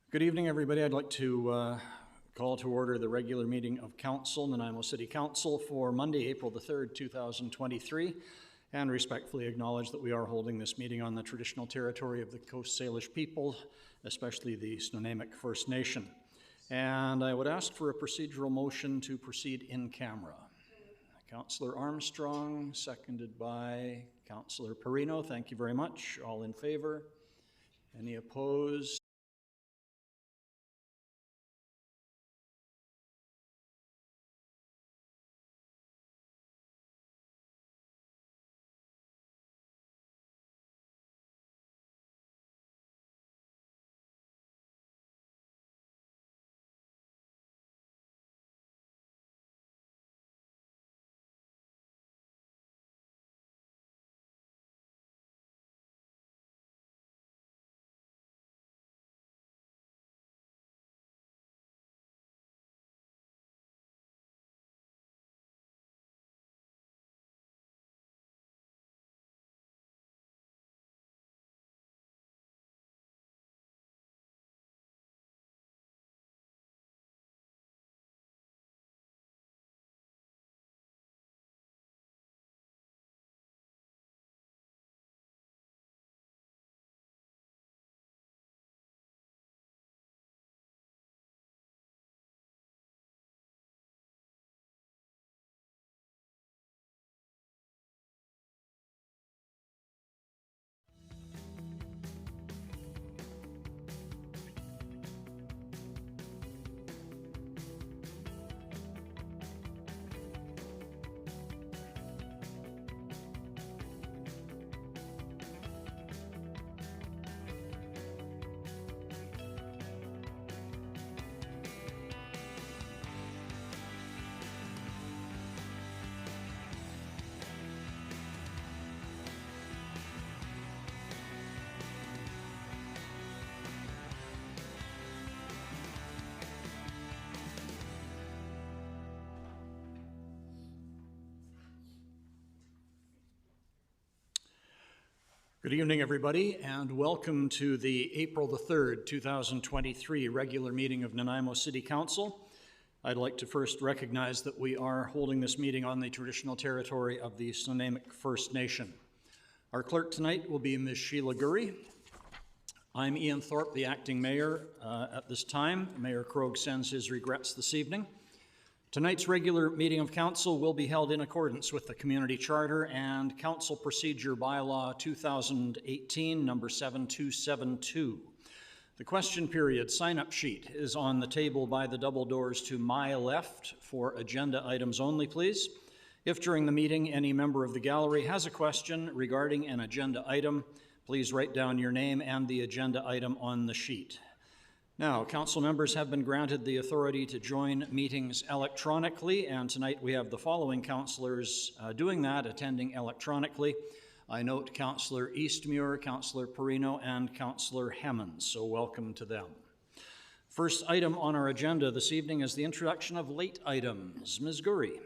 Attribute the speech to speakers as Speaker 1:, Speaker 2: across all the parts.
Speaker 1: Good evening, everybody. I'd like to call to order the regular meeting of Council, Nanaimo City Council, for Monday, April the 3rd, 2023, and respectfully acknowledge that we are holding this meeting on the traditional territory of the Coast Salish people, especially the Snuneymuxw First Nation. And I would ask for a procedural motion to proceed in camera. Councillor Armstrong, seconded by Councillor Perino. Thank you very much. All in favor? Any opposed? Good evening, everybody, and welcome to the April the 3rd, 2023 regular meeting of Nanaimo City Council. I'd like to first recognize that we are holding this meeting on the traditional territory of the Snuneymuxw First Nation. Our clerk tonight will be Ms. Sheila Gurry. I'm Ian Thorpe, the acting mayor at this time. Mayor Krogh sends his regrets this evening. Tonight's regular meeting of council will be held in accordance with the Community Charter and Council Procedure Bylaw 2018, number 7272. The question period sign-up sheet is on the table by the double doors to my left for agenda items only, please. If during the meeting any member of the gallery has a question regarding an agenda item, please write down your name and the agenda item on the sheet. Now, council members have been granted the authority to join meetings electronically, and tonight we have the following councillors doing that, attending electronically. I note Councillor Eastmuir, Councillor Perino, and Councillor Hemmons, so welcome to them. First item on our agenda this evening is the introduction of late items. Ms. Gurry.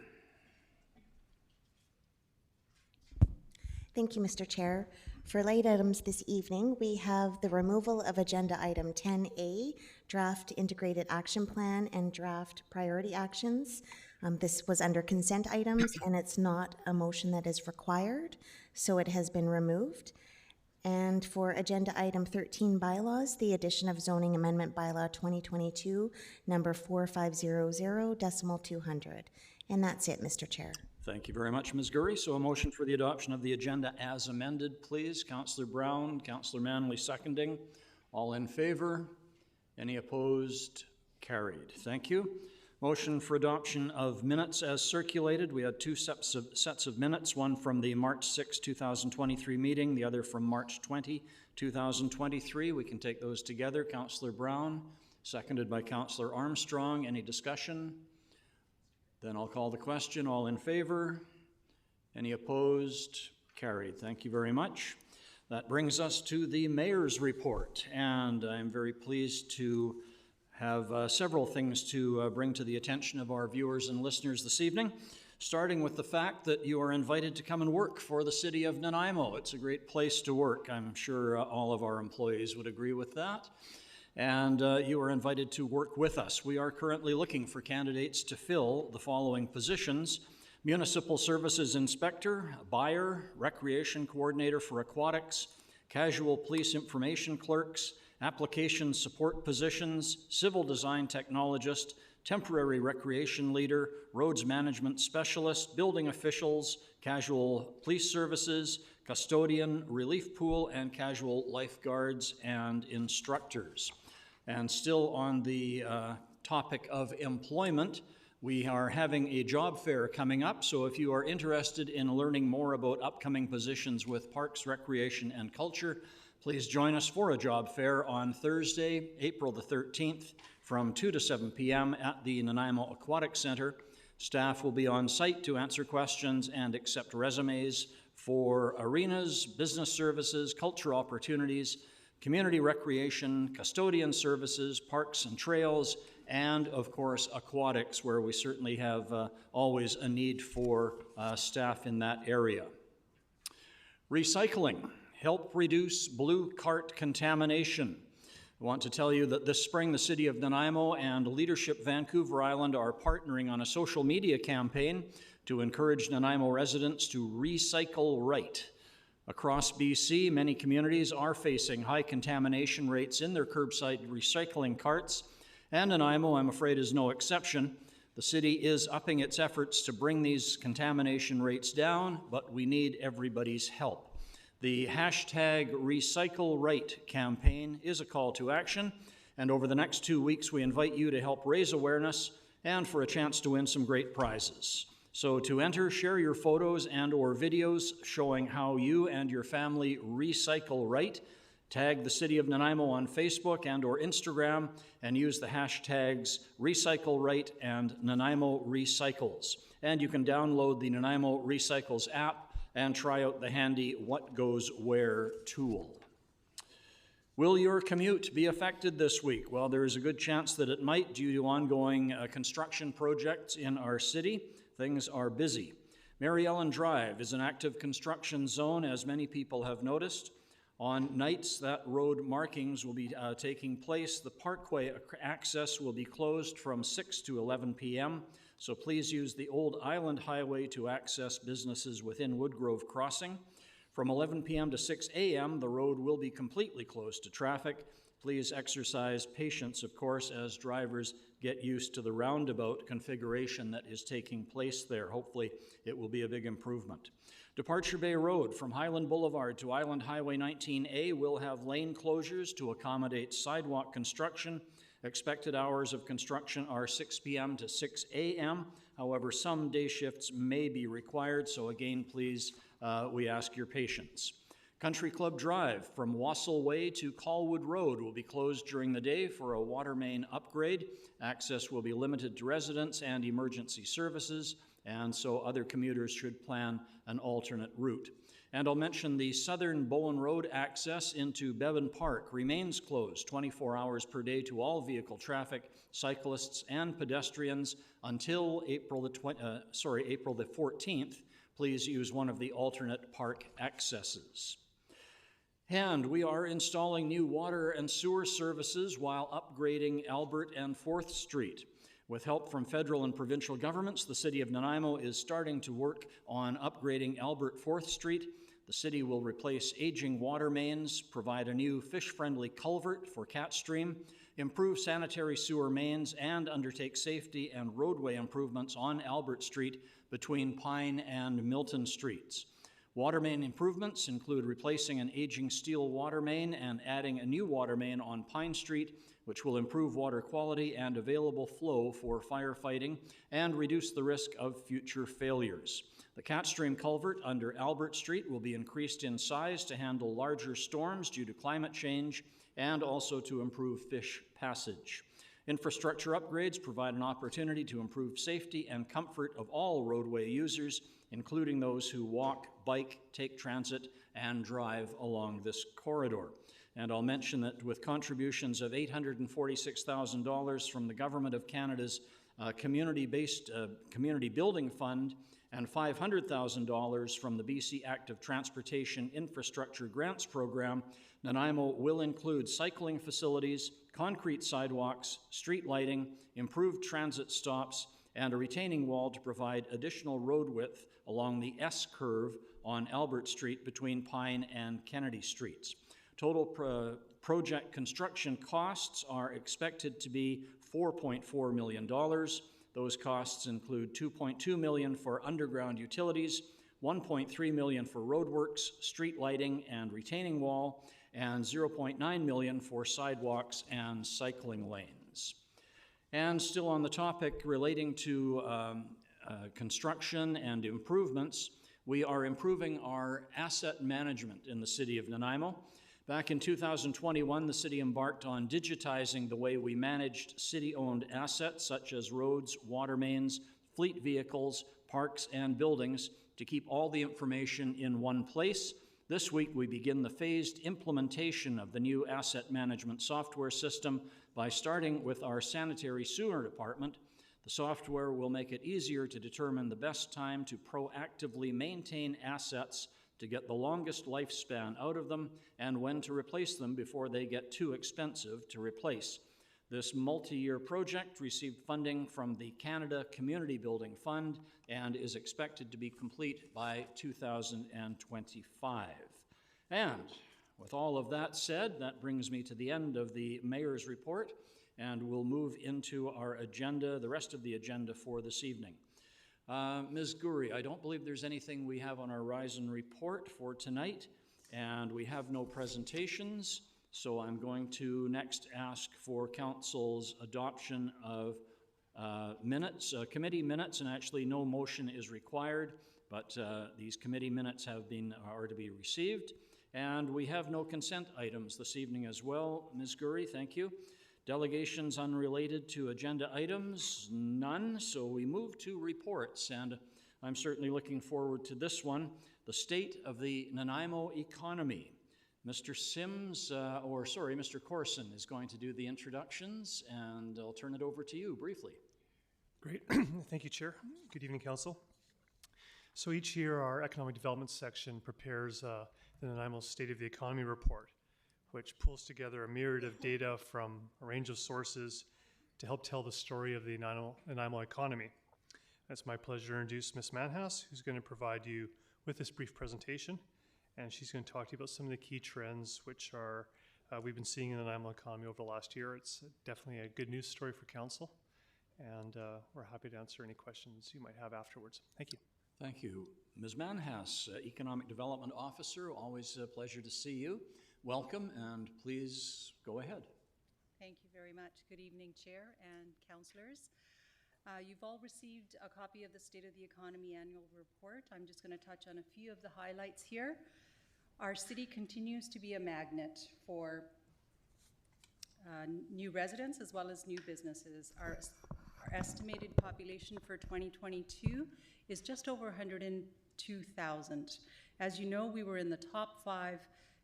Speaker 2: Thank you, Mr. Chair. For late items this evening, we have the removal of agenda item 10A, draft integrated action plan and draft priority actions. This was under consent items and it's not a motion that is required, so it has been removed. And for agenda item 13, bylaws, the addition of zoning amendment bylaw 2022, number 4500.200. And that's it, Mr. Chair.
Speaker 1: Thank you very much, Ms. Gurry. So a motion for the adoption of the agenda as amended, please. Councillor Brown, Councillor Manley seconding. All in favor? Any opposed? Carried. Thank you. Motion for adoption of minutes as circulated. We had two sets of minutes, one from the March 6, 2023 meeting, the other from March 20, 2023. We can take those together. Councillor Brown, seconded by Councillor Armstrong. Any discussion? Then I'll call the question. All in favor? Any opposed? Carried. Thank you very much. That brings us to the mayor's report, and I'm very pleased to have several things to bring to the attention of our viewers and listeners this evening, starting with the fact that you are invited to come and work for the city of Nanaimo. It's a great place to work. I'm sure all of our employees would agree with that. and you are invited to work with us. We are currently looking for candidates to fill the following positions: Municipal Services Inspector, Buyer, Recreation Coordinator for Aquatics, Casual Police Information Clerks, Application Support Positions, Civil Design Technologist, Temporary Recreation Leader, Roads Management Specialist, Building Officials, Casual Police Services, Custodian, Relief Pool, and Casual Lifeguards and Instructors. And still on the topic of employment, we are having a job fair coming up, so if you are interested in learning more about upcoming positions with Parks, Recreation, and Culture, please join us for a job fair on Thursday, April the 13th, from 2 to 7 p.m. at the Nanaimo Aquatic Center. Staff will be on site to answer questions and accept resumes for arenas, business services, culture opportunities, community recreation, custodian services, parks and trails, and of course aquatics, where we certainly have always a need for staff in that area. Recycling. Help reduce blue cart contamination. I want to tell you that this spring the City of Nanaimo and Leadership Vancouver Island are partnering on a social media campaign to encourage Nanaimo residents to recycle right. Across BC, many communities are facing high contamination rates in their curbside recycling carts, and Nanaimo, I'm afraid, is no exception. The city is upping its efforts to bring these contamination rates down, but we need everybody's help. The hashtag Recycle Right campaign is a call to action, and over the next 2 weeks we invite you to help raise awareness and for a chance to win some great prizes. So to enter, share your photos and or videos showing how you and your family recycle right. Tag the City of Nanaimo on Facebook and or Instagram and use the hashtags Recycle Right and Nanaimo Recycles. And you can download the Nanaimo Recycles app and try out the handy What Goes Where tool. Will your commute be affected this week? Well, there is a good chance that it might due to ongoing construction projects in our city. Things are busy. Mary Ellen Drive is an active construction zone, as many people have noticed. On nights that road markings will be taking place, the parkway access will be closed from 6 to 11 p.m., so please use the Old Island Highway to access businesses within Woodgrove Crossing. From 11 p.m. to 6 a.m., the road will be completely closed to traffic. Please exercise patience, of course, as drivers get used to the roundabout configuration that is taking place there. Hopefully, it will be a big improvement. Departure Bay Road from Highland Boulevard to Island Highway 19A will have lane closures to accommodate sidewalk construction. Expected hours of construction are 6 p.m. to 6 a.m. However, some day shifts may be required, so again, please, we ask your patience. Country Club Drive from Wassell Way to Colwood Road will be closed during the day for a water main upgrade. Access will be limited to residents and emergency services, and so other commuters should plan an alternate route. And I'll mention the southern Bowen Road access into Bevan Park remains closed 24 hours per day to all vehicle traffic, cyclists, and pedestrians until April the 14th. Please use one of the alternate park accesses. And we are installing new water and sewer services while upgrading Albert and 4th Street. With help from federal and provincial governments, the City of Nanaimo is starting to work on upgrading Albert 4th Street. The city will replace aging water mains, provide a new fish-friendly culvert for Cat Stream, improve sanitary sewer mains, and undertake safety and roadway improvements on Albert Street between Pine and Milton Streets. Water main improvements include replacing an aging steel water main and adding a new water main on Pine Street, which will improve water quality and available flow for firefighting and reduce the risk of future failures. The Cat Stream culvert under Albert Street will be increased in size to handle larger storms due to climate change and also to improve fish passage. Infrastructure upgrades provide an opportunity to improve safety and comfort of all roadway users, including those who walk, bike, take transit, and drive along this corridor. And I'll mention that with contributions of $846,000 from the Government of Canada's Community Building Fund and $500,000 from the BC Active Transportation Infrastructure Grants Program, Nanaimo will include cycling facilities, concrete sidewalks, street lighting, improved transit stops, and a retaining wall to provide additional road width along the S-curve on Albert Street between Pine and Kennedy Streets. Total project construction costs are expected to be $4.4 million. Those costs include $2.2 million for underground utilities, $1.3 million for roadworks, street lighting, and retaining wall, and $0.9 million for sidewalks and cycling lanes. And still on the topic relating to construction and improvements, we are improving our asset management in the city of Nanaimo. Back in 2021, the city embarked on digitizing the way we managed city-owned assets such as roads, water mains, fleet vehicles, parks, and buildings to keep all the information in one place. This week, we begin the phased implementation of the new asset management software system by starting with our sanitary sewer department. The software will make it easier to determine the best time to proactively maintain assets to get the longest lifespan out of them and when to replace them before they get too expensive to replace. This multi-year project received funding from the Canada Community Building Fund and is expected to be complete by 2025. And with all of that said, that brings me to the end of the mayor's report, and we'll move into our agenda, the rest of the agenda for this evening. Ms. Goury, I don't believe there's anything we have on our Rise and Report for tonight, and we have no presentations, so I'm going to next ask for council's adoption of minutes, committee minutes, and actually no motion is required, but these committee minutes are to be received. And we have no consent items this evening as well. Ms. Goury, thank you. Delegations unrelated to agenda items, none, so we move to reports, and I'm certainly looking forward to this one, the state of the Nanaimo economy. Mr. Mr. Corson is going to do the introductions, and I'll turn it over to you briefly.
Speaker 3: Great. Thank you, Chair. Good evening, Council. So each year, our Economic Development section prepares the Nanaimo State of the Economy report, which pulls together a myriad of data from a range of sources to help tell the story of the Nanaimo economy. It's my pleasure to introduce Ms. Manhas, who's going to provide you with this brief presentation, and she's going to talk to you about some of the key trends which are we've been seeing in the Nanaimo economy over the last year. It's definitely a good news story for Council, and we're happy to answer any questions you might have afterwards. Thank you.
Speaker 1: Thank you. Ms. Manhas, Economic Development Officer, always a pleasure to see you. Welcome, and please go ahead.
Speaker 4: Thank you very much. Good evening, Chair and councillors. You've all received a copy of the State of the Economy Annual Report. I'm just going to touch on a few of the highlights here. Our city continues to be a magnet for new residents as well as new businesses. Our estimated population for 2022 is just over 102,000. As you know, we were in the top 5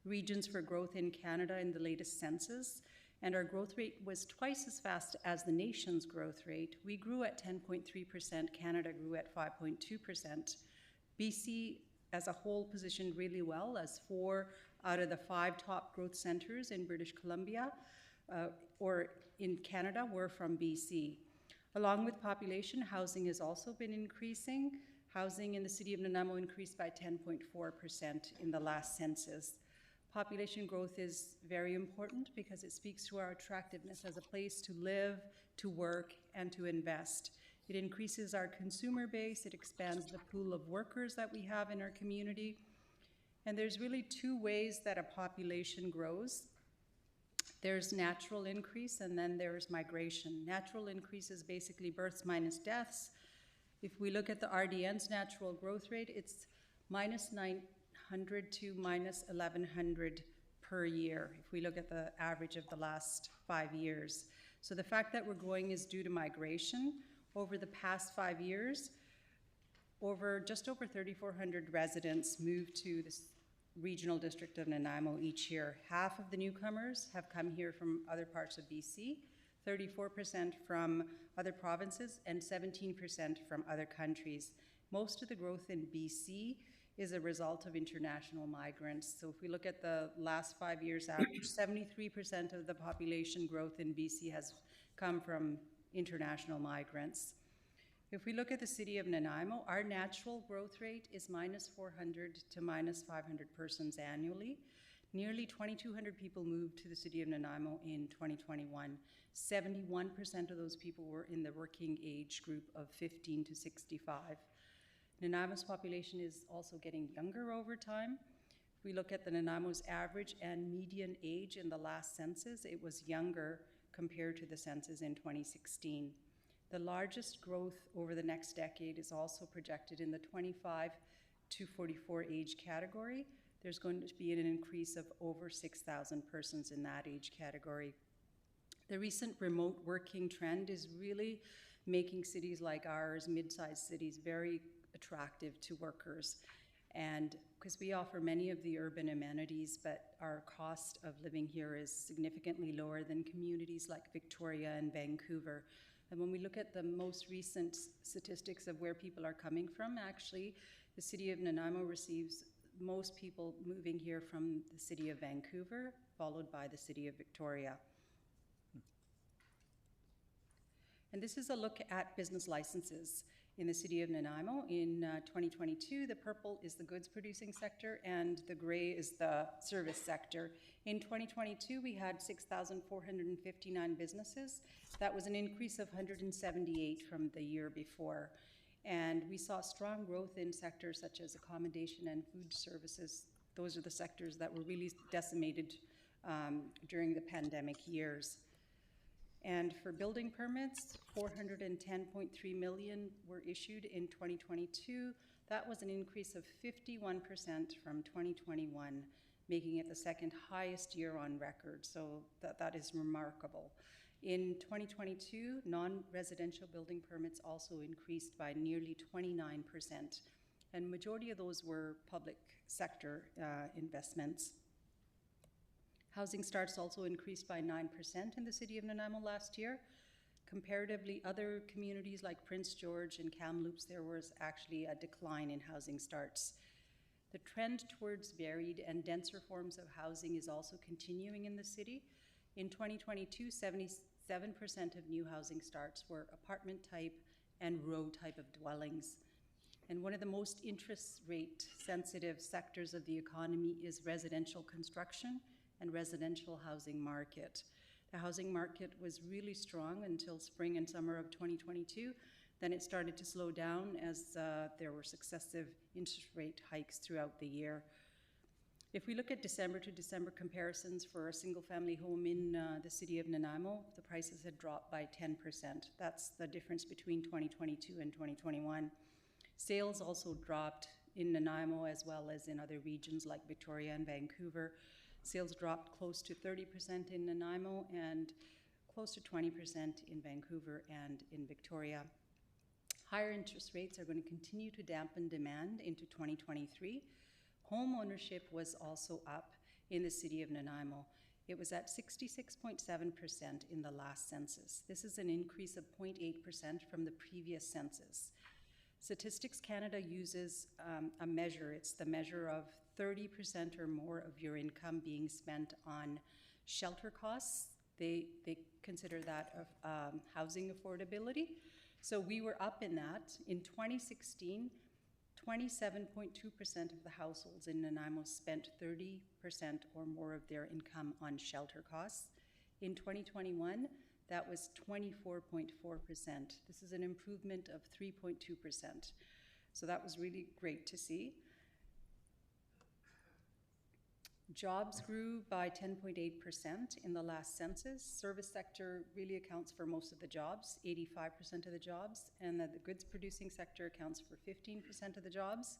Speaker 4: regions for growth in Canada in the latest census, and our growth rate was twice as fast as the nation's growth rate. We grew at 10.3%, Canada grew at 5.2%. BC as a whole positioned really well as 4 out of the 5 top growth centers in British Columbia or in Canada were from BC. Along with population, housing has also been increasing. Housing in the city of Nanaimo increased by 10.4% in the last census. Population growth is very important because it speaks to our attractiveness as a place to live, to work, and to invest. It increases our consumer base, it expands the pool of workers that we have in our community. And there's really 2 ways that a population grows. There's natural increase and then there's migration. Natural increase is basically births minus deaths. If we look at the RDN's natural growth rate, it's minus 900 to minus 1,100 per year, if we look at the average of the last 5 years. So the fact that we're growing is due to migration. Over the past 5 years, just over 3,400 residents moved to this regional district of Nanaimo each year. Half of the newcomers have come here from other parts of BC, 34% from other provinces, and 17% from other countries. Most of the growth in BC is a result of international migrants. So if we look at the last 5 years average, 73% of the population growth in BC has come from international migrants. If we look at the city of Nanaimo, our natural growth rate is -400 to -500 persons annually. Nearly 2,200 people moved to the city of Nanaimo in 2021. 71% of those people were in the working age group of 15 to 65. Nanaimo's population is also getting younger over time. If we look at the Nanaimo's average and median age in the last census, it was younger compared to the census in 2016. The largest growth over the next decade is also projected in the 25 to 44 age category. There's going to be an increase of over 6,000 persons in that age category. The recent remote working trend is really making cities like ours, mid-sized cities, very attractive to workers. And because we offer many of the urban amenities, but our cost of living here is significantly lower than communities like Victoria and Vancouver. And when we look at the most recent statistics of where people are coming from, actually, the city of Nanaimo receives most people moving here from the city of Vancouver, followed by the city of Victoria. And this is a look at business licenses in the city of Nanaimo. In 2022, the purple is the goods producing sector and the gray is the service sector. In 2022, we had 6,459 businesses. That was an increase of 178 from the year before. And we saw strong growth in sectors such as accommodation and food services. Those are the sectors that were really decimated during the pandemic years. And for building permits, 410.3 million were issued in 2022. That was an increase of 51% from 2021, making it the second highest year on record. So that is remarkable. In 2022, non-residential building permits also increased by nearly 29%. And majority of those were public sector investments. Housing starts also increased by 9% in the city of Nanaimo last year. Comparatively, other communities like Prince George and Kamloops, there was actually a decline in housing starts. The trend towards varied and denser forms of housing is also continuing in the city. In 2022, 77% of new housing starts were apartment type and row type of dwellings. And one of the most interest rate sensitive sectors of the economy is residential construction and residential housing market. The housing market was really strong until spring and summer of 2022. Then it started to slow down as there were successive interest rate hikes throughout the year. If we look at December to December comparisons for a single family home in the city of Nanaimo, the prices had dropped by 10%. That's the difference between 2022 and 2021. Sales also dropped in Nanaimo as well as in other regions like Victoria and Vancouver. Sales dropped close to 30% in Nanaimo and close to 20% in Vancouver and in Victoria. Higher interest rates are going to continue to dampen demand into 2023. Home ownership was also up in the city of Nanaimo. It was at 66.7% in the last census. This is an increase of 0.8% from the previous census. Statistics Canada uses a measure. It's the measure of 30% or more of your income being spent on shelter costs. They consider that housing affordability. So we were up in that. In 2016, 27.2% of the households in Nanaimo spent 30% or more of their income on shelter costs. In 2021, that was 24.4%. This is an improvement of 3.2%. So that was really great to see. Jobs grew by 10.8% in the last census. Service sector really accounts for most of the jobs, 85% of the jobs, and the goods producing sector accounts for 15% of the jobs.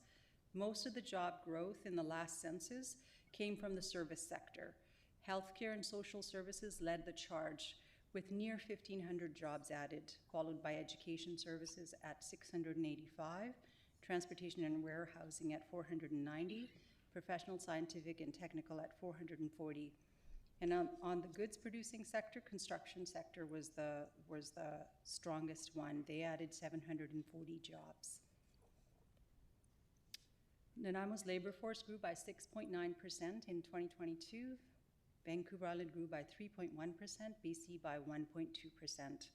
Speaker 4: Most of the job growth in the last census came from the service sector. Healthcare and social services led the charge with near 1,500 jobs added, followed by education services at 685, transportation and warehousing at 490, professional, scientific, and technical at 440. And on the goods producing sector, construction sector was the strongest one. They added 740 jobs. Nanaimo's labor force grew by 6.9% in 2022. Vancouver Island grew by 3.1%, BC by 1.2%.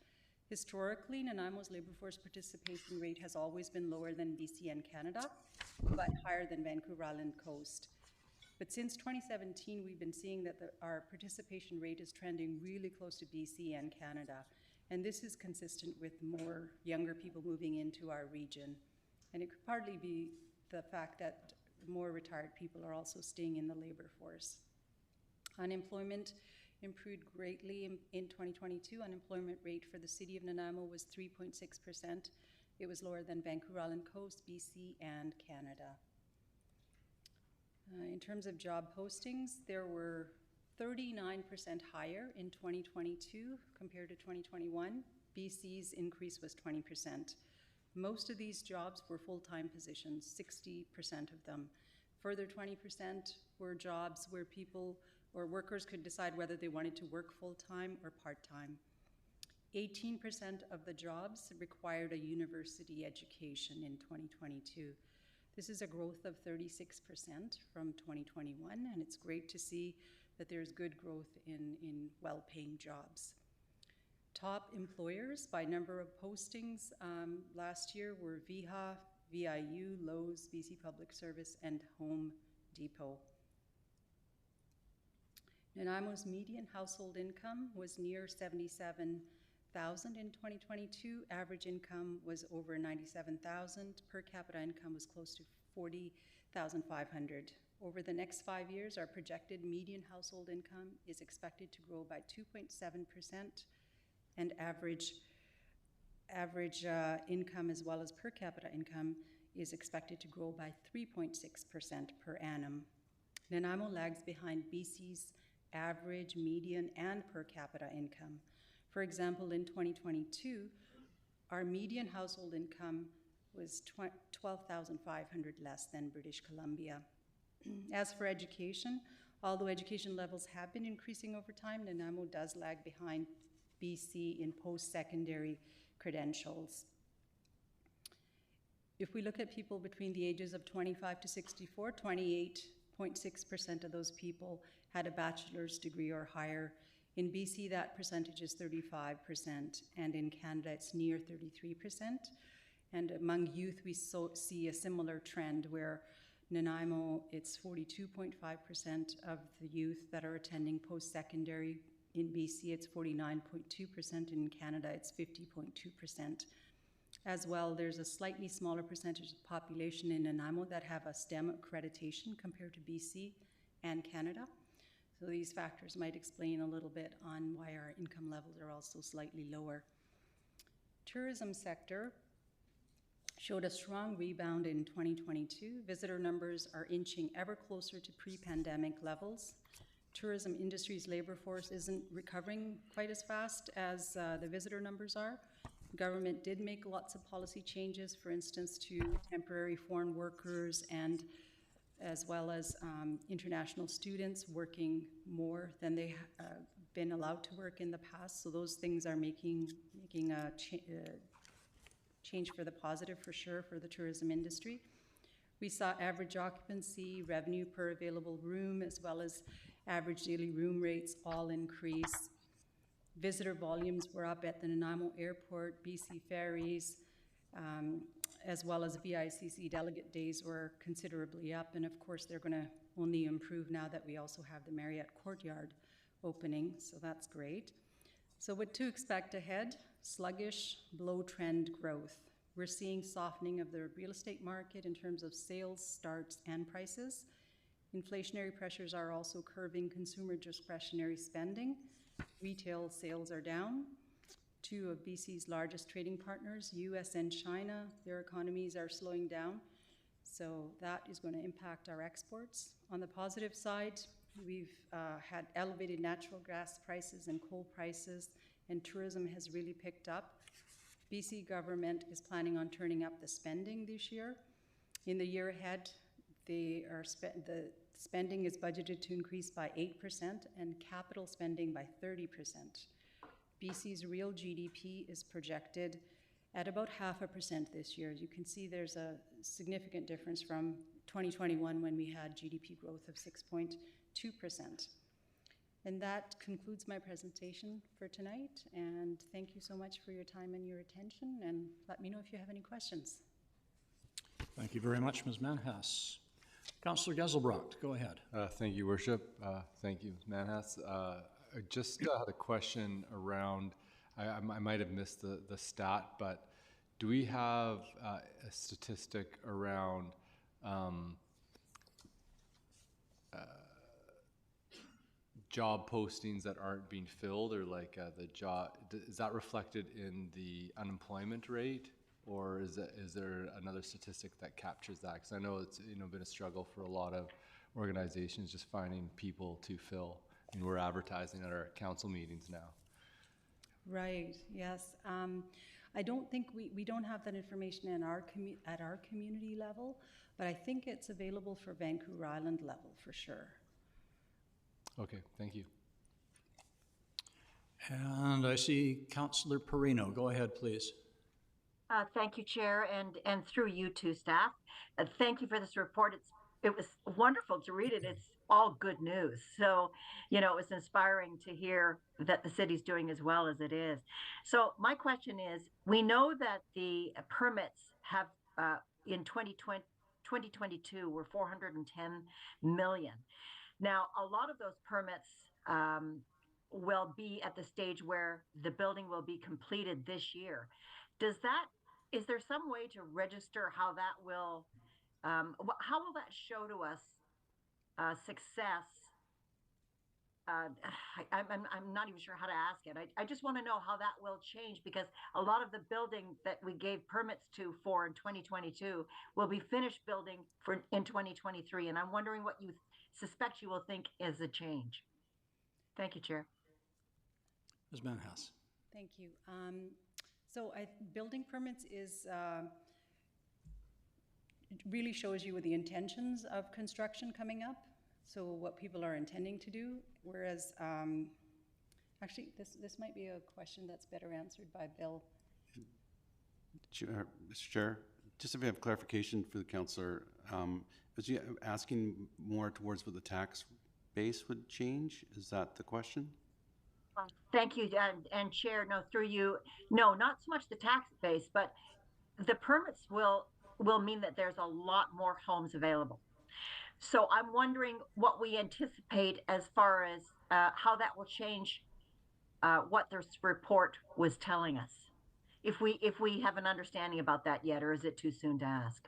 Speaker 4: Historically, Nanaimo's labor force participation rate has always been lower than BC and Canada, but higher than Vancouver Island coast. But since 2017, we've been seeing that our participation rate is trending really close to BC and Canada. And this is consistent with more younger people moving into our region. And it could partly be the fact that more retired people are also staying in the labor force. Unemployment improved greatly in 2022. Unemployment rate for the city of Nanaimo was 3.6%. It was lower than Vancouver Island Coast, BC, and Canada. In terms of job postings, there were 39% higher in 2022 compared to 2021. BC's increase was 20%. Most of these jobs were full-time positions, 60% of them. Further 20% were jobs where people or workers could decide whether they wanted to work full-time or part-time. 18% of the jobs required a university education in 2022. This is a growth of 36% from 2021, and it's great to see that there's good growth in well-paying jobs. Top employers by number of postings last year were VIHA, VIU, Lowe's, BC Public Service, and Home Depot. Nanaimo's median household income was near $77,000 in 2022. Average income was over $97,000. Per capita income was close to $40,500. Over the next 5 years, our projected median household income is expected to grow by 2.7%, and average income as well as per capita income is expected to grow by 3.6% per annum. Nanaimo lags behind BC's average, median, and per capita income. For example, in 2022, our median household income was $12,500 less than British Columbia. As for education, although education levels have been increasing over time, Nanaimo does lag behind BC in post-secondary credentials. If we look at people between the ages of 25 to 64, 28.6% of those people had a bachelor's degree or higher. In BC, that percentage is 35%, and in Canada, it's near 33%. And among youth, we see a similar trend where Nanaimo, it's 42.5% of the youth that are attending post-secondary. In BC, it's 49.2%. In Canada, it's 50.2%. As well, there's a slightly smaller percentage of the population in Nanaimo that have a STEM accreditation compared to BC and Canada. So these factors might explain a little bit on why our income levels are also slightly lower. Tourism sector showed a strong rebound in 2022. Visitor numbers are inching ever closer to pre-pandemic levels. Tourism industry's labor force isn't recovering quite as fast as the visitor numbers are. Government did make lots of policy changes, for instance, to temporary foreign workers and as well as international students working more than they been allowed to work in the past. So those things are making a change for the positive, for sure, for the tourism industry. We saw average occupancy, revenue per available room, as well as average daily room rates all increase. Visitor volumes were up at the Nanaimo Airport, BC Ferries, as well as VICC delegate days were considerably up. And of course, they're going to only improve now that we also have the Marriott Courtyard opening, so that's great. So what to expect ahead? Sluggish, below-trend growth. We're seeing softening of the real estate market in terms of sales, starts, and prices. Inflationary pressures are also curbing consumer discretionary spending. Retail sales are down. Two of BC's largest trading partners, US and China, their economies are slowing down. So that is going to impact our exports. On the positive side, we've had elevated natural gas prices and coal prices, and tourism has really picked up. BC government is planning on turning up the spending this year. In the year ahead, the spending is budgeted to increase by 8% and capital spending by 30%. BC's real GDP is projected at about 0.5% this year. As you can see, there's a significant difference from 2021 when we had GDP growth of 6.2%. And that concludes my presentation for tonight, and thank you so much for your time and your attention, and let me know if you have any questions.
Speaker 1: Thank you very much, Ms. Manhas. Councillor Geselbrecht, go ahead.
Speaker 5: Thank you, Worship. Thank you, Ms. Manhas. I just had a question around, I might have missed the stat, but do we have a statistic around job postings that aren't being filled, or like the job, is that reflected in the unemployment rate, or is there another statistic that captures that? Because I know it's been a struggle for a lot of organizations just finding people to fill, and we're advertising at our council meetings now.
Speaker 4: Right, yes. I don't think we don't have that information in at our community level, but I think it's available for Vancouver Island level for sure.
Speaker 5: Okay, thank you.
Speaker 1: And I see Councillor Perino. Go ahead, please.
Speaker 6: Thank you, Chair, and through you too, staff. Thank you for this report. It was wonderful to read it. It's all good news. So, it was inspiring to hear that the city's doing as well as it is. So my question is, we know that the permits have in 2022 were 410 million. Now, a lot of those permits will be at the stage where the building will be completed this year. Is there some way to register how that will, how will that show to us success? I'm not even sure how to ask it. I just want to know how that will change, because a lot of the building that we gave permits for in 2022 will be finished building in 2023. And I'm wondering what you suspect you will think is a change. Thank you, Chair.
Speaker 1: Ms. Manhas.
Speaker 4: Thank you. So building permits is really shows you the intentions of construction coming up, so what people are intending to do, whereas actually this might be a question that's better answered by Bill.
Speaker 7: Mr. Chair, just if we have clarification for the councillor, was you asking more towards what the tax base would change? Is that the question?
Speaker 6: Thank you, and Chair, no, through you, no, not so much the tax base, but the permits will mean that there's a lot more homes available. So I'm wondering what we anticipate as far as how that will change what this report was telling us. If we have an understanding about that yet, or is it too soon to ask?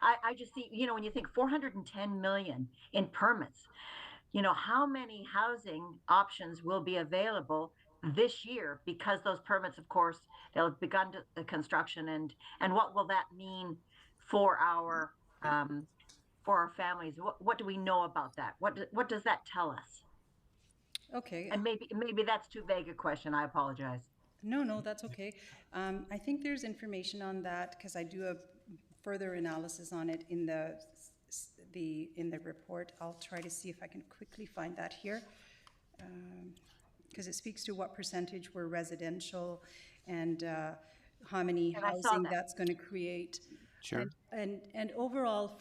Speaker 6: I just see, when you think 410 million in permits, how many housing options will be available this year, because those permits, of course, they'll have begun the construction, and what will that mean for our families? What do we know about that? What does that tell us?
Speaker 4: Okay.
Speaker 6: And maybe that's too vague a question. I apologize.
Speaker 4: No, that's okay. I think there's information on that, because I do a further analysis on it in the report. I'll try to see if I can quickly find that here, because it speaks to what percentage were residential and how many housing that's going to create.
Speaker 7: Sure.
Speaker 4: And overall,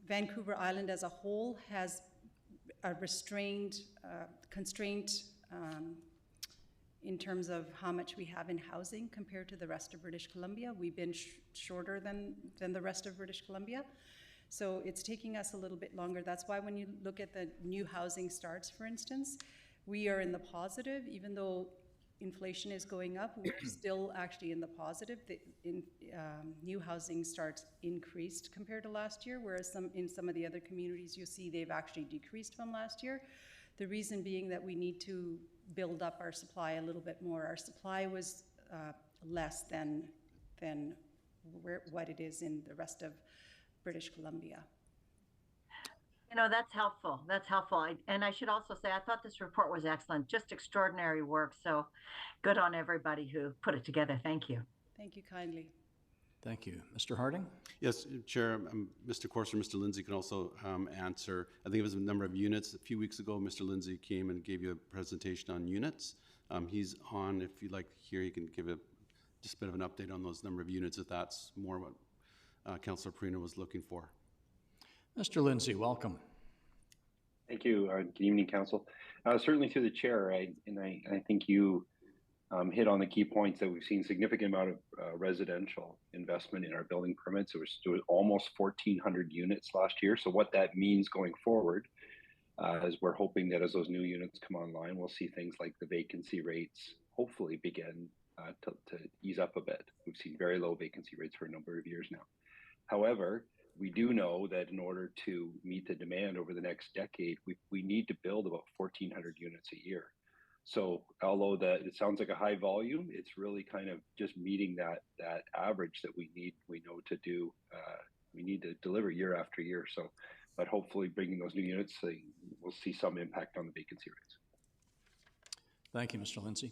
Speaker 4: Vancouver Island as a whole has a constraint in terms of how much we have in housing compared to the rest of British Columbia. We've been shorter than the rest of British Columbia. So it's taking us a little bit longer. That's why when you look at the new housing starts, for instance, we are in the positive. Even though inflation is going up, we're still actually in the positive. New housing starts increased compared to last year, whereas in some of the other communities you'll see they've actually decreased from last year. The reason being that we need to build up our supply a little bit more. Our supply was less than what it is in the rest of British Columbia.
Speaker 6: That's helpful. That's helpful. And I should also say, I thought this report was excellent. Just extraordinary work. So good on everybody who put it together. Thank you.
Speaker 4: Thank you kindly.
Speaker 1: Thank you. Mr. Harding?
Speaker 7: Yes, Chair, Mr. Courser, Mr. Lindsay can also answer. I think it was a number of units. A few weeks ago, Mr. Lindsay came and gave you a presentation on units. He's on, if you'd like to hear, he can give just a bit of an update on those number of units, if that's more what Councillor Perino was looking for.
Speaker 1: Mr. Lindsay, welcome.
Speaker 8: Thank you. Good evening, Council. Certainly through the chair, I think you hit on the key points that we've seen significant amount of residential investment in our building permits. There was almost 1,400 units last year. So what that means going forward is we're hoping that as those new units come online, we'll see things like the vacancy rates hopefully begin to ease up a bit. We've seen very low vacancy rates for a number of years now. However, we do know that in order to meet the demand over the next decade, we need to build about 1,400 units a year. So although it sounds like a high volume, it's really kind of just meeting that average that we know to do. We need to deliver year after year. So, but hopefully bringing those new units, we'll see some impact on the vacancy rates.
Speaker 1: Thank you, Mr. Lindsay.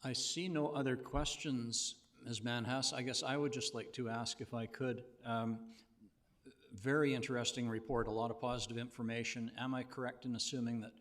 Speaker 1: I see no other questions, Ms. Manhas. I guess I would just like to ask if I could. Very interesting report, a lot of positive information. Am I correct in assuming that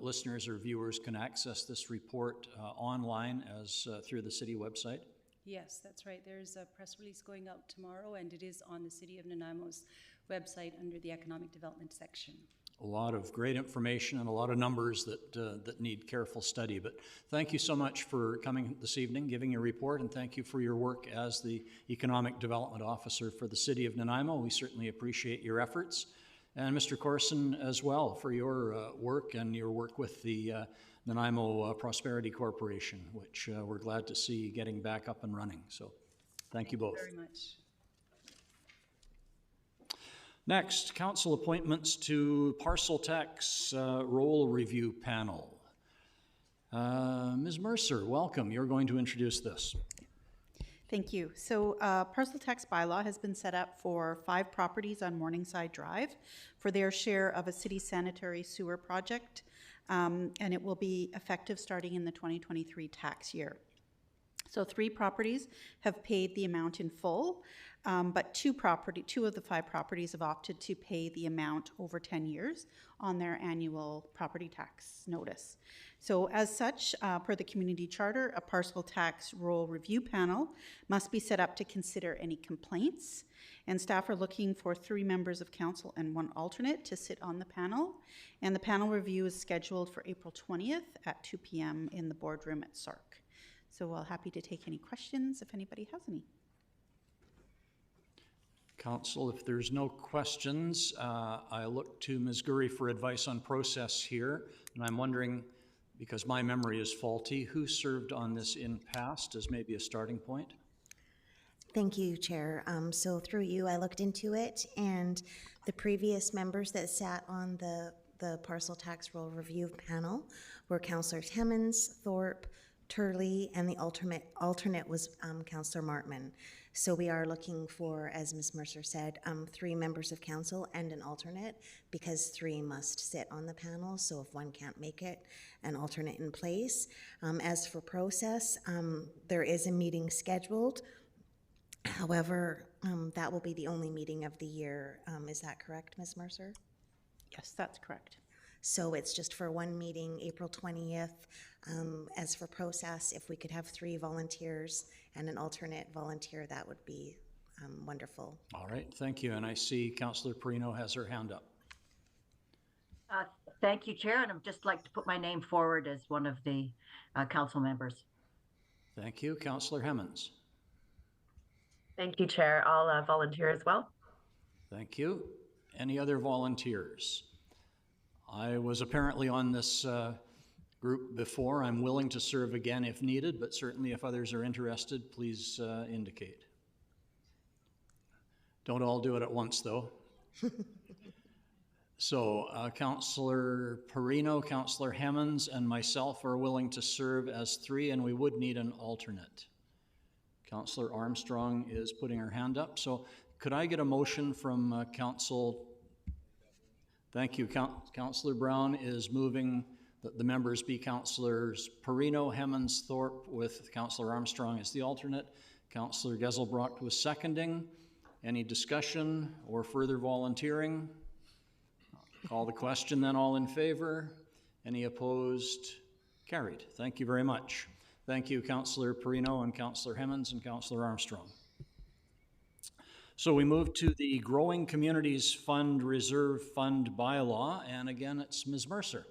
Speaker 1: listeners or viewers can access this report online as through the city website?
Speaker 4: Yes, that's right. There's a press release going out tomorrow, and it is on the City of Nanaimo's website under the Economic Development section.
Speaker 1: A lot of great information and a lot of numbers that need careful study. But thank you so much for coming this evening, giving your report, and thank you for your work as the Economic Development Officer for the City of Nanaimo. We certainly appreciate your efforts. And Mr. Corson as well for your work and your work with the Nanaimo Prosperity Corporation, which we're glad to see getting back up and running. So thank you both.
Speaker 4: Very much.
Speaker 1: Next, council appointments to Parcel Tax Roll Review Panel. Ms. Mercer, welcome. You're going to introduce this.
Speaker 9: Thank you. So parcel tax bylaw has been set up for 5 properties on Morningside Drive for their share of a city sanitary sewer project, and it will be effective starting in the 2023 tax year. So 3 properties have paid the amount in full, but 2 of the 5 properties have opted to pay the amount over 10 years on their annual property tax notice. So as such, per the community charter, a parcel tax roll review panel must be set up to consider any complaints, and staff are looking for 3 members of council and 1 alternate to sit on the panel, and the panel review is scheduled for April 20th at 2 p.m. in the boardroom at SARC. So we're happy to take any questions if anybody has any.
Speaker 1: Council, if there's no questions, I look to Ms. Gurry for advice on process here, and I'm wondering, because my memory is faulty, who served on this in past as maybe a starting point?
Speaker 2: Thank you, Chair. So through you, I looked into it, and the previous members that sat on the parcel tax roll review panel were Councillors Hemmons, Thorpe, Turley, and the alternate was Councillor Martman. So we are looking for, as Ms. Mercer said, 3 members of council and an alternate, because 3 must sit on the panel. So if one can't make it, an alternate in place. As for process, there is a meeting scheduled. However, that will be the only meeting of the year. Is that correct, Ms. Mercer?
Speaker 9: Yes, that's correct.
Speaker 2: So it's just for 1 meeting, April 20th. As for process, if we could have 3 volunteers and an alternate volunteer, that would be wonderful.
Speaker 1: All right, thank you. And I see Councillor Perino has her hand up.
Speaker 6: Thank you, Chair, and I'd just like to put my name forward as one of the council members.
Speaker 1: Thank you. Councillor Hemmons.
Speaker 10: Thank you, Chair. I'll volunteer as well.
Speaker 1: Thank you. Any other volunteers? I was apparently on this group before. I'm willing to serve again if needed, but certainly if others are interested, please indicate. Don't all do it at once, though. So Councillor Perino, Councillor Hemmons, and myself are willing to serve as 3, and we would need an alternate. Councillor Armstrong is putting her hand up. So could I get a motion from Council? Thank you. Councillor Brown is moving that the members be Councillors Perino, Hemmons, Thorpe, with Councillor Armstrong as the alternate. Councillor Geselbrecht was seconding. Any discussion or further volunteering? Call the question then. All in favor? Any opposed? Carried. Thank you very much. Thank you, Councillor Perino and Councillor Hemmons and Councillor Armstrong. So we move to the Growing Communities Fund Reserve Fund bylaw, and again, it's Ms. Mercer.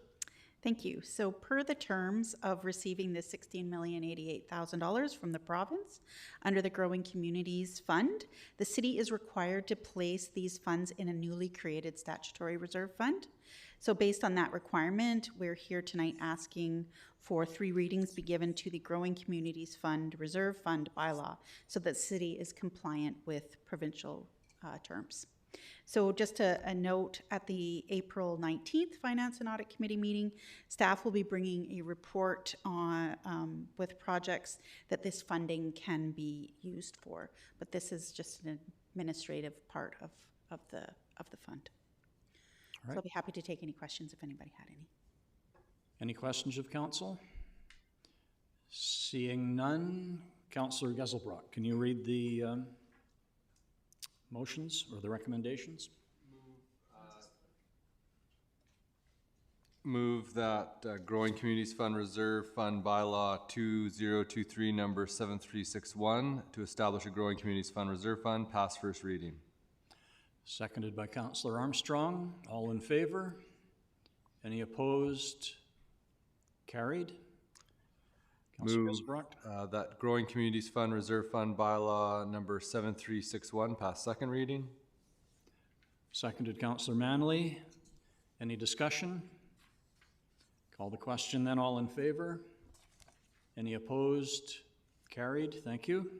Speaker 9: Thank you. So per the terms of receiving the $16,088,000 from the province under the Growing Communities Fund, the city is required to place these funds in a newly created statutory reserve fund. So based on that requirement, we're here tonight asking for 3 readings be given to the Growing Communities Fund Reserve Fund bylaw so that the city is compliant with provincial terms. So just a note, at the April 19th Finance and Audit Committee meeting, staff will be bringing a report on with projects that this funding can be used for. But this is just an administrative part of the fund.
Speaker 1: All right.
Speaker 9: So I'll be happy to take any questions if anybody had any.
Speaker 1: Any questions of council? Seeing none, Councillor Geselbrock, can you read the motions or the recommendations?
Speaker 5: Move that Growing Communities Fund Reserve Fund bylaw 2023 number 7361 to establish a Growing Communities Fund Reserve Fund pass first reading.
Speaker 1: Seconded by Councillor Armstrong. All in favor? Any opposed? Carried. Councillor
Speaker 5: Move
Speaker 1: Geselbrock.
Speaker 5: that Growing Communities Fund Reserve Fund bylaw number 7361 pass second reading.
Speaker 1: Seconded Councillor Manley. Any discussion? Call the question then. All in favor? Any opposed? Carried. Thank you.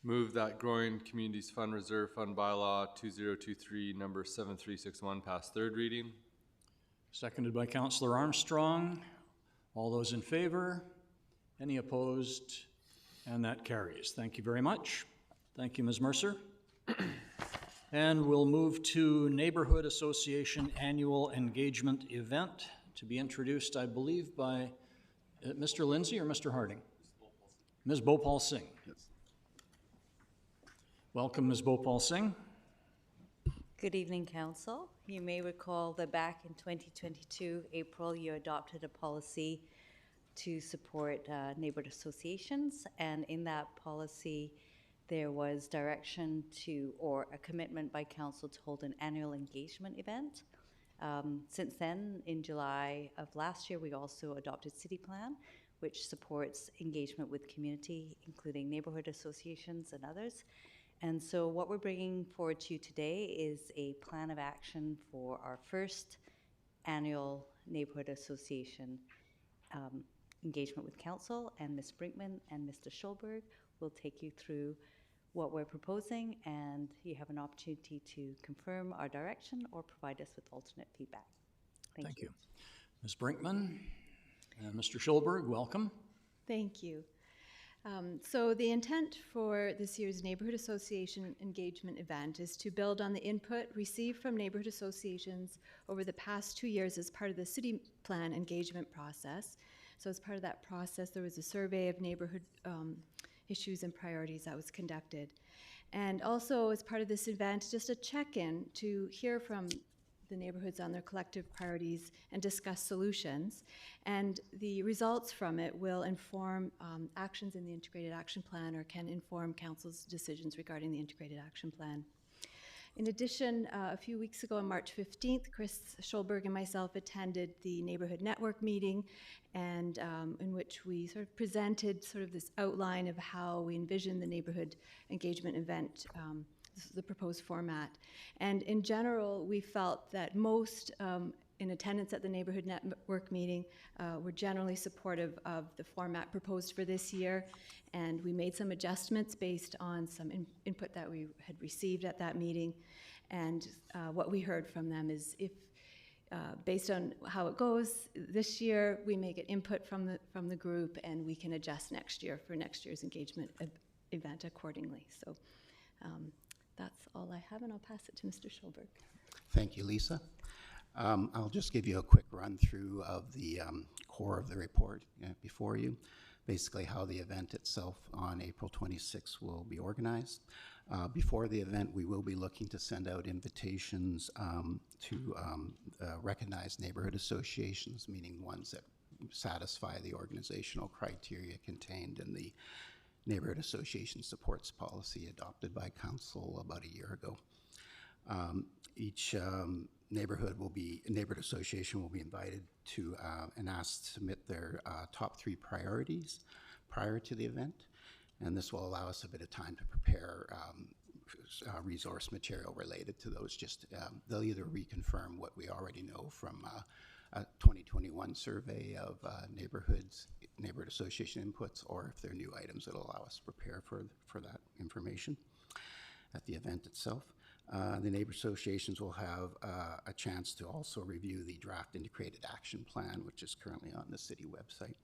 Speaker 5: Move that Growing Communities Fund Reserve Fund bylaw 2023 number 7361 pass third reading.
Speaker 1: Seconded by Councillor Armstrong. All those in favor? Any opposed? And that carries. Thank you very much. Thank you, Ms. Mercer. And we'll move to Neighborhood Association Annual Engagement Event to be introduced, I believe, by Mr. Lindsay or Mr. Harding? Ms. Bhopal Singh.
Speaker 7: Yes.
Speaker 1: Welcome, Ms. Bhopal Singh.
Speaker 11: Good evening, Council. You may recall that back in 2022, April, you adopted a policy to support neighborhood associations, and in that policy, there was direction to, or a commitment by Council to hold an annual engagement event. Since then, in July of last year, we also adopted City Plan, which supports engagement with community, including neighborhood associations and others. And so what we're bringing forward to you today is a plan of action for our first annual neighborhood association engagement with Council, and Ms. Brinkman and Mr. Schulberg will take you through what we're proposing, and you have an opportunity to confirm our direction or provide us with alternate feedback. Thank you.
Speaker 1: Ms. Brinkman and Mr. Schulberg, welcome.
Speaker 12: Thank you. So the intent for this year's Neighborhood Association Engagement event is to build on the input received from neighborhood associations over the past 2 years as part of the City Plan engagement process. So as part of that process, there was a survey of neighborhood issues and priorities that was conducted. And also as part of this event, just a check-in to hear from the neighborhoods on their collective priorities and discuss solutions. And the results from it will inform actions in the Integrated Action Plan, or can inform Council's decisions regarding the Integrated Action Plan. In addition, a few weeks ago on March 15th, Chris Schulberg and myself attended the Neighborhood Network meeting, and in which we sort of presented sort of this outline of how we envision the neighborhood engagement event, the proposed format. And in general, we felt that most in attendance at the Neighborhood Network meeting were generally supportive of the format proposed for this year, and we made some adjustments based on some input that we had received at that meeting. And what we heard from them is, if based on how it goes this year, we may get input from the group, and we can adjust next year for next year's engagement event accordingly. So that's all I have, and I'll pass it to Mr. Schulberg.
Speaker 13: Thank you, Lisa. I'll just give you a quick run through of the core of the report before you, basically how the event itself on April 26th will be organized. Before the event, we will be looking to send out invitations to recognize neighborhood associations, meaning ones that satisfy the organizational criteria contained in the neighborhood association supports policy adopted by council about a year ago. Each neighborhood association will be invited to and asked to submit their top 3 priorities prior to the event, and this will allow us a bit of time to prepare resource material related to those. They'll either reconfirm what we already know from a 2021 survey of neighborhood association inputs, or if there are new items that allow us to prepare for that information at the event itself. The neighbor associations will have a chance to also review the draft integrated action plan, which is currently on the city website.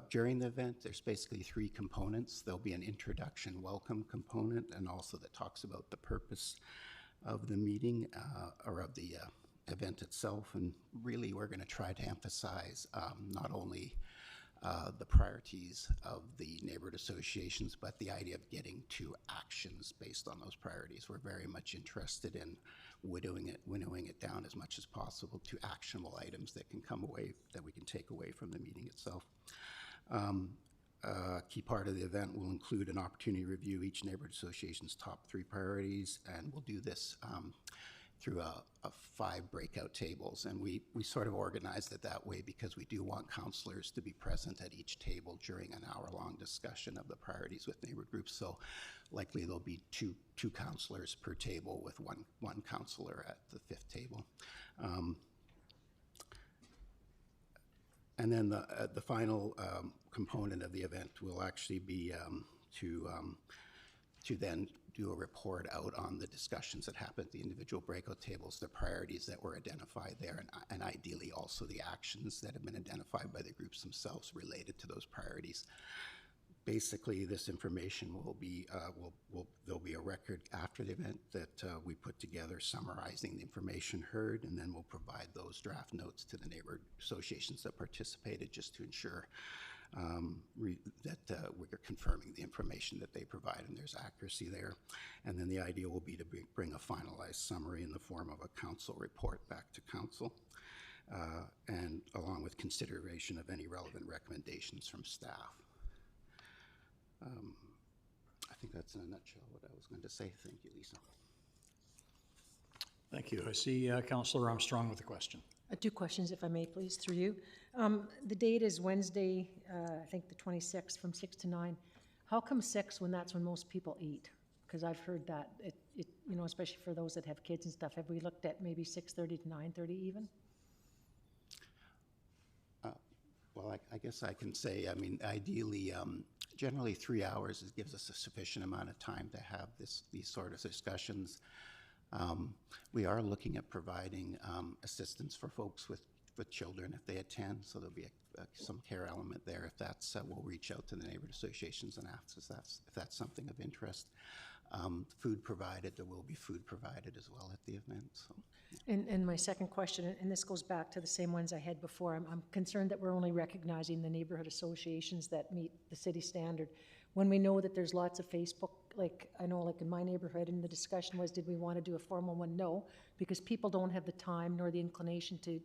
Speaker 13: During the event, there's basically 3 components. There'll be an introduction welcome component, and also that talks about the purpose of the meeting or of the event itself. And really, we're going to try to emphasize not only the priorities of the neighborhood associations, but the idea of getting to actions based on those priorities. We're very much interested in winnowing it down as much as possible to actionable items that can come away, that we can take away from the meeting itself. A key part of the event will include an opportunity to review each neighborhood association's top 3 priorities, and we'll do this through a 5 breakout tables. And we sort of organized it that way because we do want councillors to be present at each table during an hour-long discussion of the priorities with neighborhood groups. So likely there'll be two councillors per table, with one councillor at the 5th table. And then the final component of the event will actually be to then do a report out on the discussions that happened at the individual breakout tables, the priorities that were identified there, and ideally also the actions that have been identified by the groups themselves related to those priorities. Basically, this information will be, there'll be a record after the event that we put together summarizing the information heard, and then we'll provide those draft notes to the neighborhood associations that participated, just to ensure that we're confirming the information that they provide and there's accuracy there. And then the idea will be to bring a finalized summary in the form of a council report back to council, and along with consideration of any relevant recommendations from staff. I think that's in a nutshell what I was going to say. Thank you, Lisa.
Speaker 1: Thank you. I see Councillor Armstrong with a question.
Speaker 14: 2 questions, if I may, please, through you. The date is Wednesday, I think the 26th, from 6 to 9. How come 6 when that's when most people eat? Because I've heard that, you know, especially for those that have kids and stuff. Have we looked at maybe 6:30 to 9:30 even?
Speaker 13: Well, I guess I can say, I mean, ideally, generally 3 hours gives us a sufficient amount of time to have these sort of discussions. We are looking at providing assistance for folks with children if they attend, so there'll be some care element there. If that's, we'll reach out to the neighborhood associations and ask if that's something of interest. Food provided, there will be food provided as well at the event. So.
Speaker 14: And my second question, and this goes back to the same ones I had before, I'm concerned that we're only recognizing the neighborhood associations that meet the city standard. When we know that there's lots of Facebook, like I know like in my neighborhood, and the discussion was, did we want to do a formal one? No, because people don't have the time nor the inclination to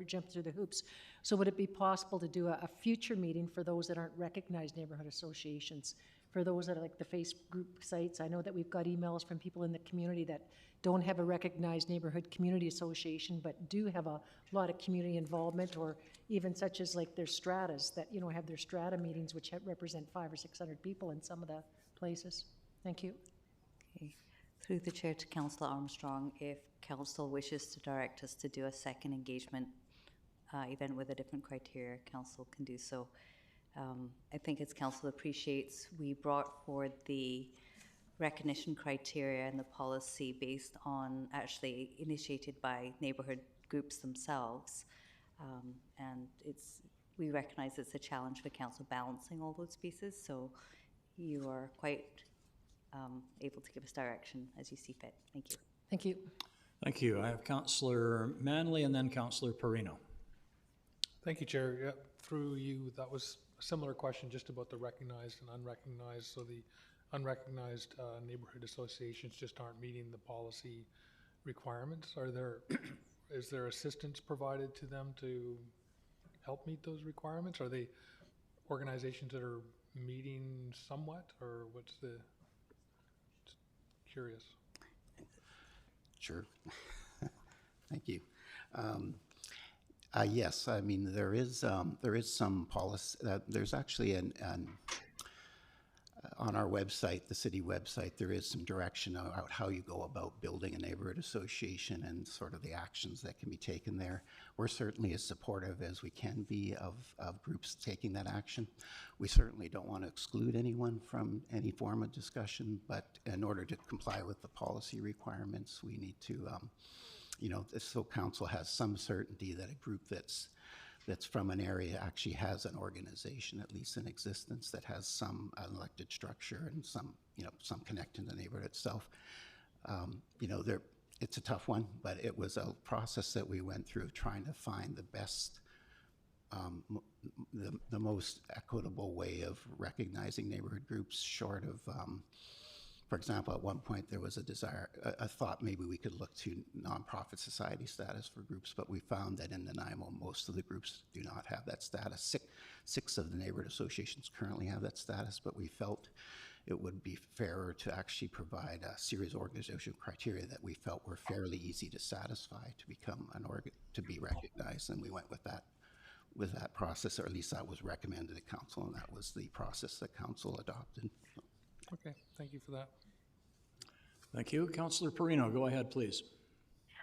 Speaker 14: jump through the hoops. So would it be possible to do a future meeting for those that aren't recognized neighborhood associations? For those that are like the Facebook group sites, I know that we've got emails from people in the community that don't have a recognized neighborhood community association, but do have a lot of community involvement, or even such as like their stratas that, you know, have their strata meetings, which represent 500 or 600 people in some of the places. Thank you.
Speaker 11: Okay. Through the chair to Councillor Armstrong, if council wishes to direct us to do a second engagement event with a different criteria, council can do so. I think as council appreciates, we brought forward the recognition criteria and the policy based on actually initiated by neighbourhood groups themselves. And we recognize it's a challenge for council balancing all those pieces, so you are quite able to give us direction as you see fit. Thank you.
Speaker 14: Thank you.
Speaker 1: Thank you. I have Councillor Manley and then Councillor Perino.
Speaker 15: Thank you, Chair. Yeah, through you, that was a similar question just about the recognized and unrecognized. So the unrecognized neighborhood associations just aren't meeting the policy requirements. Is there assistance provided to them to help meet those requirements? organizations that are meeting somewhat, or what's the, just curious.
Speaker 13: Sure. Thank you. Yes, I mean, there is some policy, there's actually on our website, the city website, there is some direction about how you go about building a neighborhood association and sort of the actions that can be taken there. We're certainly as supportive as we can be of groups taking that action. We certainly don't want to exclude anyone from any form of discussion, but in order to comply with the policy requirements, we need to, so council has some certainty that a group that's from an area actually has an organization, at least in existence, that has some elected structure and some connection to the neighborhood itself. It's a tough one, but it was a process that we went through trying to find the best, the most equitable way of recognizing neighborhood groups, short of, for example, at one point there was a thought maybe we could look to nonprofit society status for groups, but we found that in Nanaimo, most of the groups do not have that status. Six of the neighborhood associations currently have that status, but we felt it would be fairer to actually provide a series of organizational criteria that we felt were fairly easy to satisfy to become to be recognized, and we went with that process, or at least that was recommended to council, and that was the process that council adopted.
Speaker 15: Okay, thank you for that.
Speaker 1: Thank you. Councillor Perino, go ahead, please.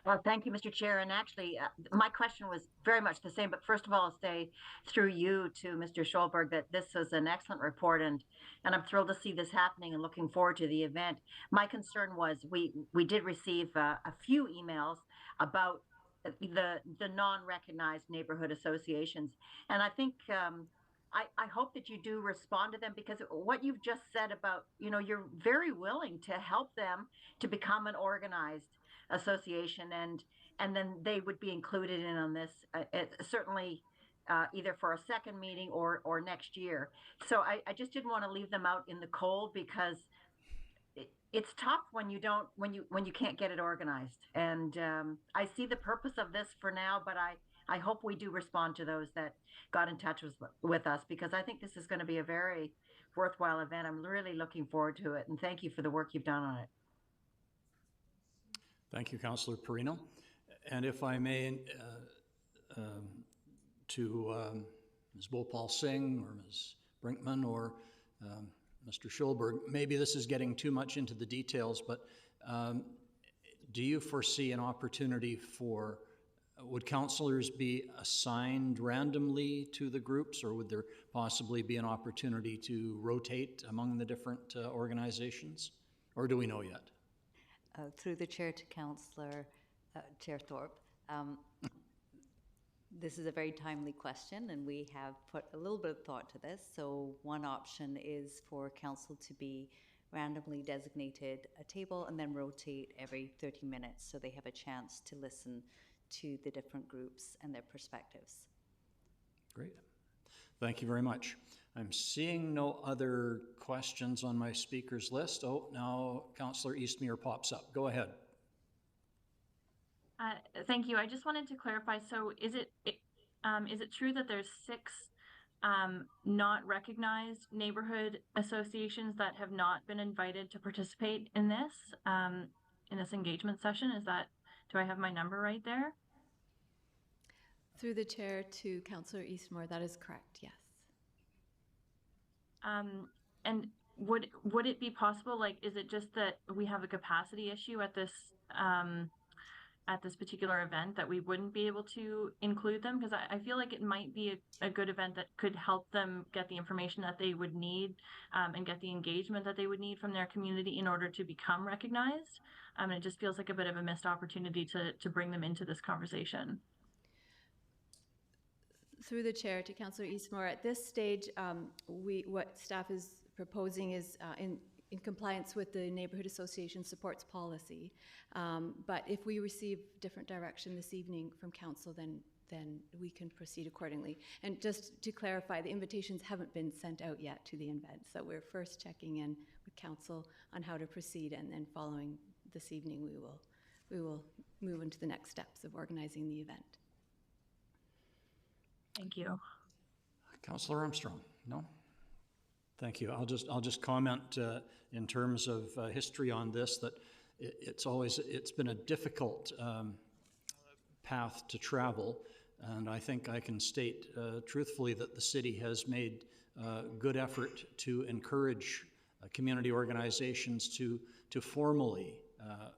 Speaker 6: Well, thank you, Mr. Chair. And actually, my question was very much the same. But first of all, I'll say through you to Mr. Scholberg that this is an excellent report, and I'm thrilled to see this happening and looking forward to the event. My concern was we did receive a few emails about the non-recognized neighborhood associations, and I think. I hope that you do respond to them, because what you've just said about, you're very willing to help them to become an organized association, and then they would be included in on this, certainly either for a second meeting or next year. So I just didn't want to leave them out in the cold, because it's tough when you can't get it organized. And I see the purpose of this for now, but I hope we do respond to those that got in touch with us, because I think this is going to be a very worthwhile event. I'm really looking forward to it, and thank you for the work you've done on it.
Speaker 1: Thank you, Councillor Perino. And if I may, to Ms. Bhopal Singh or Ms. Brinkman or Mr. Scholberg, maybe this is getting too much into the details, but do you foresee an opportunity for would councillors be assigned randomly to the groups, or would there possibly be an opportunity to rotate among the different organizations, or do we know yet?
Speaker 11: Through the chair to Councillor Chair Thorpe, this is a very timely question, and we have put a little bit of thought to this. So one option is for council to be randomly designated a table and then rotate every 30 minutes, so they have a chance to listen to the different groups and their perspectives.
Speaker 1: Great. Thank you very much. I'm seeing no other questions on my speakers list. Oh, now Councillor Eastmere pops up. Go ahead.
Speaker 16: Thank you. I just wanted to clarify. So is it true that there's 6 not recognized neighborhood associations that have not been invited to participate in this engagement session? Do I have my number right there?
Speaker 12: Through the chair to Councillor Eastmore, that is correct, yes.
Speaker 16: And would it be possible, is it just that we have a capacity issue at this particular event that we wouldn't be able to include them? Because I feel like it might be a good event that could help them get the information that they would need and get the engagement that they would need from their community in order to become recognized. And it just feels like a bit of a missed opportunity to bring them into this conversation.
Speaker 12: Through the chair to Councillor Eastmore, at this stage, what staff is proposing is in compliance with the Neighbourhood Association Supports Policy. But if we receive different direction this evening from council, then we can proceed accordingly. And just to clarify, the invitations haven't been sent out yet to the event, so we're first checking in with council on how to proceed, and then following this evening, we will move into the next steps of organizing the event.
Speaker 16: Thank you.
Speaker 1: Councillor Armstrong. No? Thank you. I'll just comment in terms of history on this, that it's been a difficult path to travel, and I think I can state truthfully that the city has made good effort to encourage community organizations to formally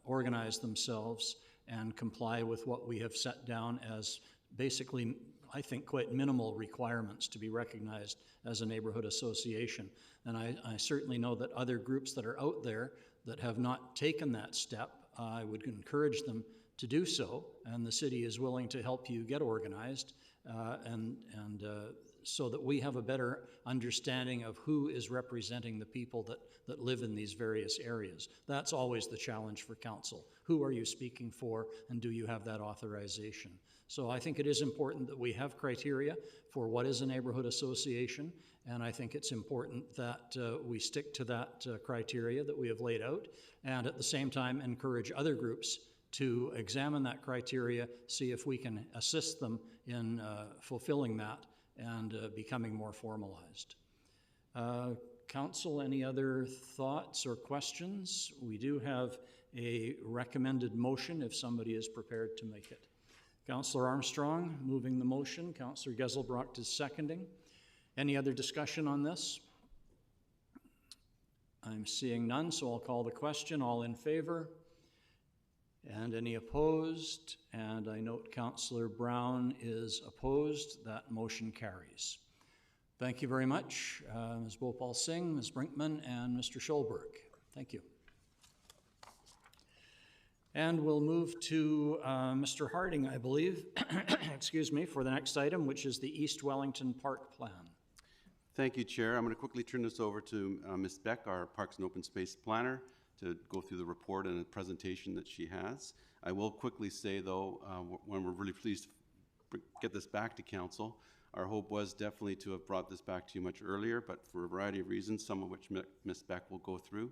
Speaker 1: organize themselves and comply with what we have set down as basically, I think, quite minimal requirements to be recognized as a neighborhood association. And I certainly know that other groups that are out there that have not taken that step, I would encourage them to do so, and the city is willing to help you get organized so that we have a better understanding of who is representing the people that live in these various areas. That's always the challenge for council. Who are you speaking for, and do you have that authorization? So I think it is important that we have criteria for what is a neighborhood association, and I think it's important that we stick to that criteria that we have laid out, and at the same time encourage other groups to examine that criteria, see if we can assist them in fulfilling that and becoming more formalized. Council, any other thoughts or questions? We do have a recommended motion if somebody is prepared to make it. Councillor Armstrong moving the motion. Councillor Geselbrecht is seconding. Any other discussion on this? I'm seeing none, so I'll call the question. All in favor? And any opposed? And I note Councillor Brown is opposed. That motion carries. Thank you very much, Ms. Bhopal Singh, Ms. Brinkman, and Mr. Schulberg. Thank you. And we'll move to Mr. Harding, I believe, excuse me, for the next item, which is the East Wellington Park Plan.
Speaker 7: Thank you, Chair. I'm going to quickly turn this over to Ms. Beck, our Parks and Open Space Planner, to go through the report and the presentation that she has. I will quickly say, though, when we're really pleased to get this back to Council, our hope was definitely to have brought this back to you much earlier, but for a variety of reasons, some of which Ms. Beck will go through.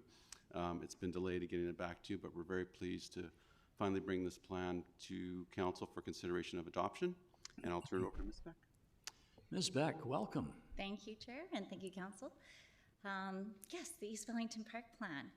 Speaker 7: It's been delayed in getting it back to you, but we're very pleased to finally bring this plan to Council for consideration of adoption. And I'll turn it over to Ms. Beck.
Speaker 1: Ms. Beck, welcome.
Speaker 17: Thank you, Chair, and thank you, Council. Yes, the East Wellington Park Plan.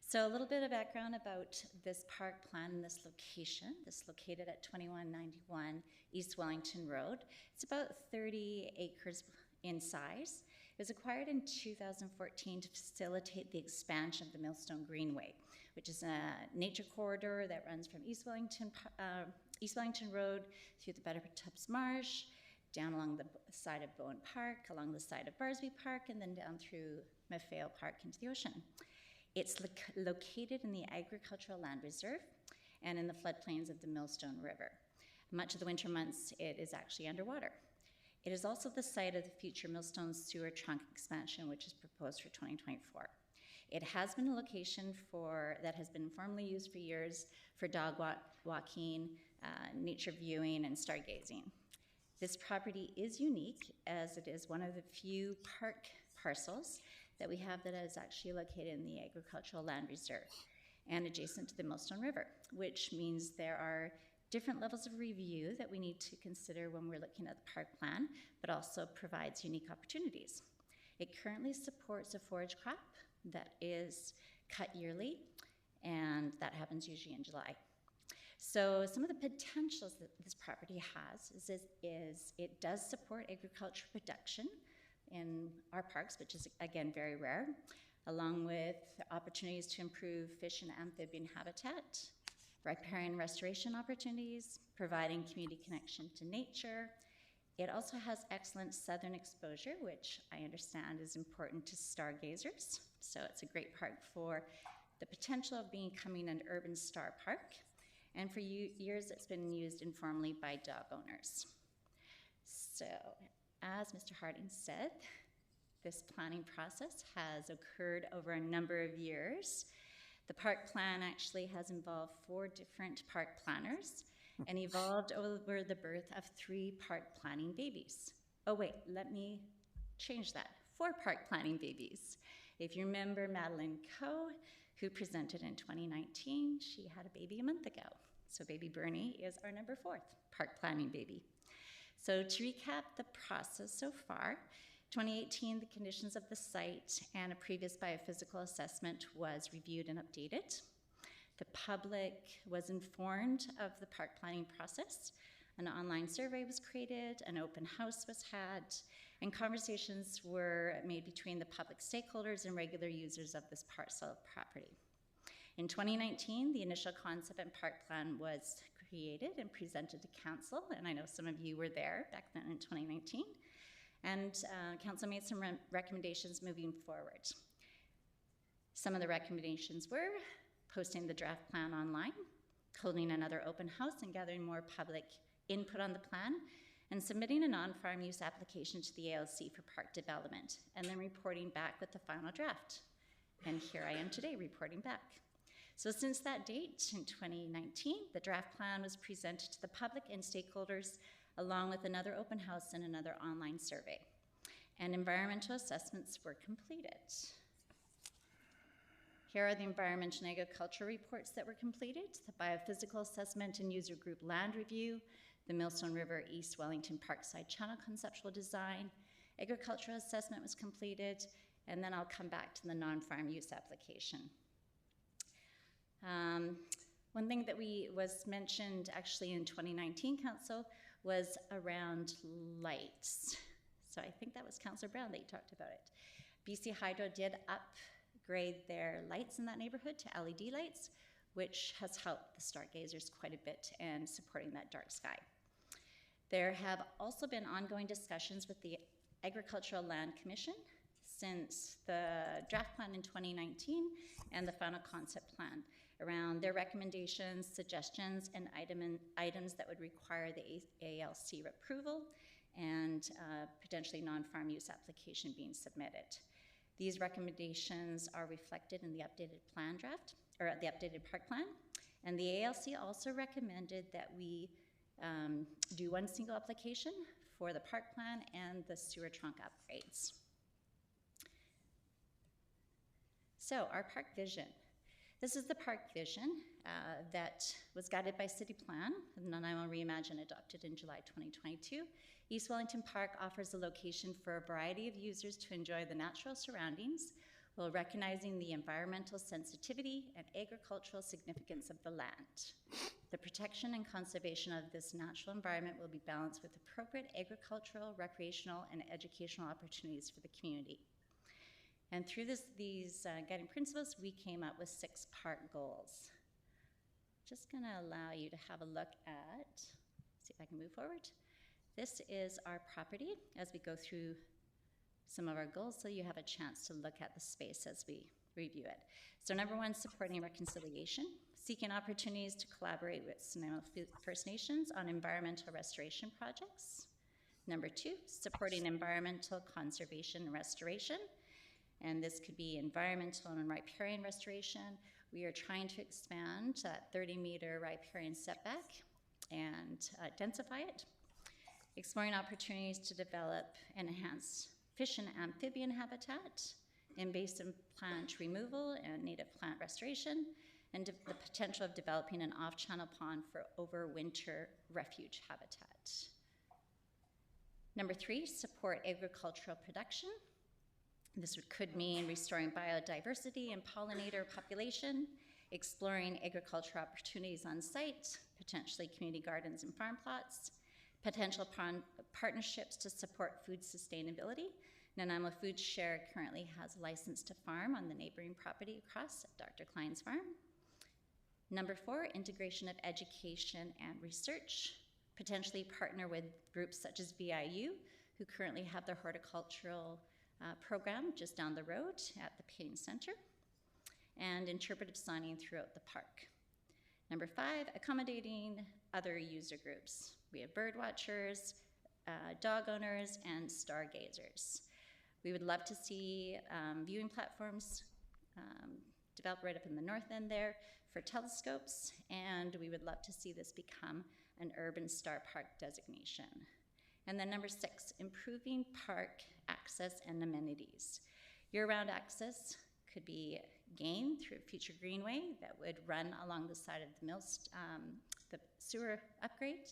Speaker 17: So a little bit of background about this park plan and this location. This is located at 2191 East Wellington Road. It's about 30 acres in size. It was acquired in 2014 to facilitate the expansion of the Millstone Greenway, which is a nature corridor that runs from East Wellington Road through the Buttertubs Marsh, down along the side of Bowen Park, along the side of Barsby Park, and then down through Maffeo Park into the ocean. It's located in the Agricultural Land Reserve and in the floodplains of the Millstone River. Much of the winter months, it is actually underwater. It is also the site of the future Millstone Sewer Trunk expansion, which is proposed for 2024. It has been a location that has been formally used for years for dog walking, nature viewing, and stargazing. This property is unique as it is one of the few park parcels that we have that is actually located in the Agricultural Land Reserve and adjacent to the Millstone River, which means there are different levels of review that we need to consider when we're looking at the park plan, but also provides unique opportunities. It currently supports a forage crop that is cut yearly, and that happens usually in July. So some of the potentials that this property has is it does support agricultural production in our parks, which is, again, very rare, along with opportunities to improve fish and amphibian habitat, riparian restoration opportunities, providing community connection to nature. It also has excellent southern exposure, which I understand is important to stargazers. So it's a great park for the potential of becoming an urban star park. And for years, it's been used informally by dog owners. So, as Mr. Harding said, this planning process has occurred over a number of years. The park plan actually has involved 4 different park planners and evolved over the birth of 3 park planning babies. Oh wait, let me change that. 4 park planning babies. If you remember Madeline Coe, who presented in 2019, she had a baby a month ago. So baby Bernie is our number 4th park planning baby. So to recap the process so far, 2018, the conditions of the site and a previous biophysical assessment was reviewed and updated. The public was informed of the park planning process. An online survey was created, an open house was had, and conversations were made between the public stakeholders and regular users of this parcel of property. In 2019, the initial concept and park plan was created and presented to council, and I know some of you were there back then in 2019, and council made some recommendations moving forward. Some of the recommendations were posting the draft plan online, holding another open house and gathering more public input on the plan, and submitting a non-farm use application to the ALC for park development, and then reporting back with the final draft. And here I am today reporting back. So since that date, in 2019, the draft plan was presented to the public and stakeholders, along with another open house and another online survey. And environmental assessments were completed. Here are the environmental and agricultural reports that were completed: the biophysical assessment and user group land review, the Millstone River East Wellington Parkside Channel conceptual design, agricultural assessment was completed, and then I'll come back to the non-farm use application. One thing that was mentioned actually in 2019 council was around lights. So I think that was Councillor Brown that you talked about it. BC Hydro did upgrade their lights in that neighborhood to LED lights, which has helped the stargazers quite a bit and supporting that dark sky. There have also been ongoing discussions with the Agricultural Land Commission since the draft plan in 2019 and the final concept plan around their recommendations, suggestions, and items that would require the ALC approval and potentially non-farm use application being submitted. These recommendations are reflected in the updated plan draft, or the updated park plan, and the ALC also recommended that we do one single application for the park plan and the sewer trunk upgrades. So our park vision. This is the park vision that was guided by City Plan, the Nanaimo Reimagine adopted in July 2022. East Wellington Park offers a location for a variety of users to enjoy the natural surroundings while recognizing the environmental sensitivity and agricultural significance of the land. The protection and conservation of this natural environment will be balanced with appropriate agricultural, recreational, and educational opportunities for the community. And through these guiding principles, we came up with 6 park goals. Just gonna allow you to have a look at, see if I can move forward. This is our property as we go through some of our goals, so you have a chance to look at the space as we review it. So number 1, supporting reconciliation, seeking opportunities to collaborate with Nanaimo First Nations on environmental restoration projects. Number 2, supporting environmental conservation and restoration. And this could be environmental and riparian restoration. We are trying to expand that 30-meter riparian setback and densify it. Exploring opportunities to develop and enhance fish and amphibian habitat, invasive plant removal and native plant restoration, and the potential of developing an off-channel pond for overwinter refuge habitat. Number 3, support agricultural production. This could mean restoring biodiversity and pollinator population, exploring agricultural opportunities on site, potentially community gardens and farm plots, potential partnerships to support food sustainability. Nanaimo Food Share currently has a license to farm on the neighboring property across at Dr. Klein's farm. Number 4, integration of education and research, potentially partner with groups such as VIU, who currently have their horticultural program just down the road at the Payne Center, and interpretive signing throughout the park. Number 5, accommodating other user groups. We have bird watchers, dog owners, and stargazers. We would love to see viewing platforms developed right up in the north end there for telescopes, and we would love to see this become an urban star park designation. And then number 6, improving park access and amenities. Year-round access could be gained through a future greenway that would run along the side of the sewer upgrade.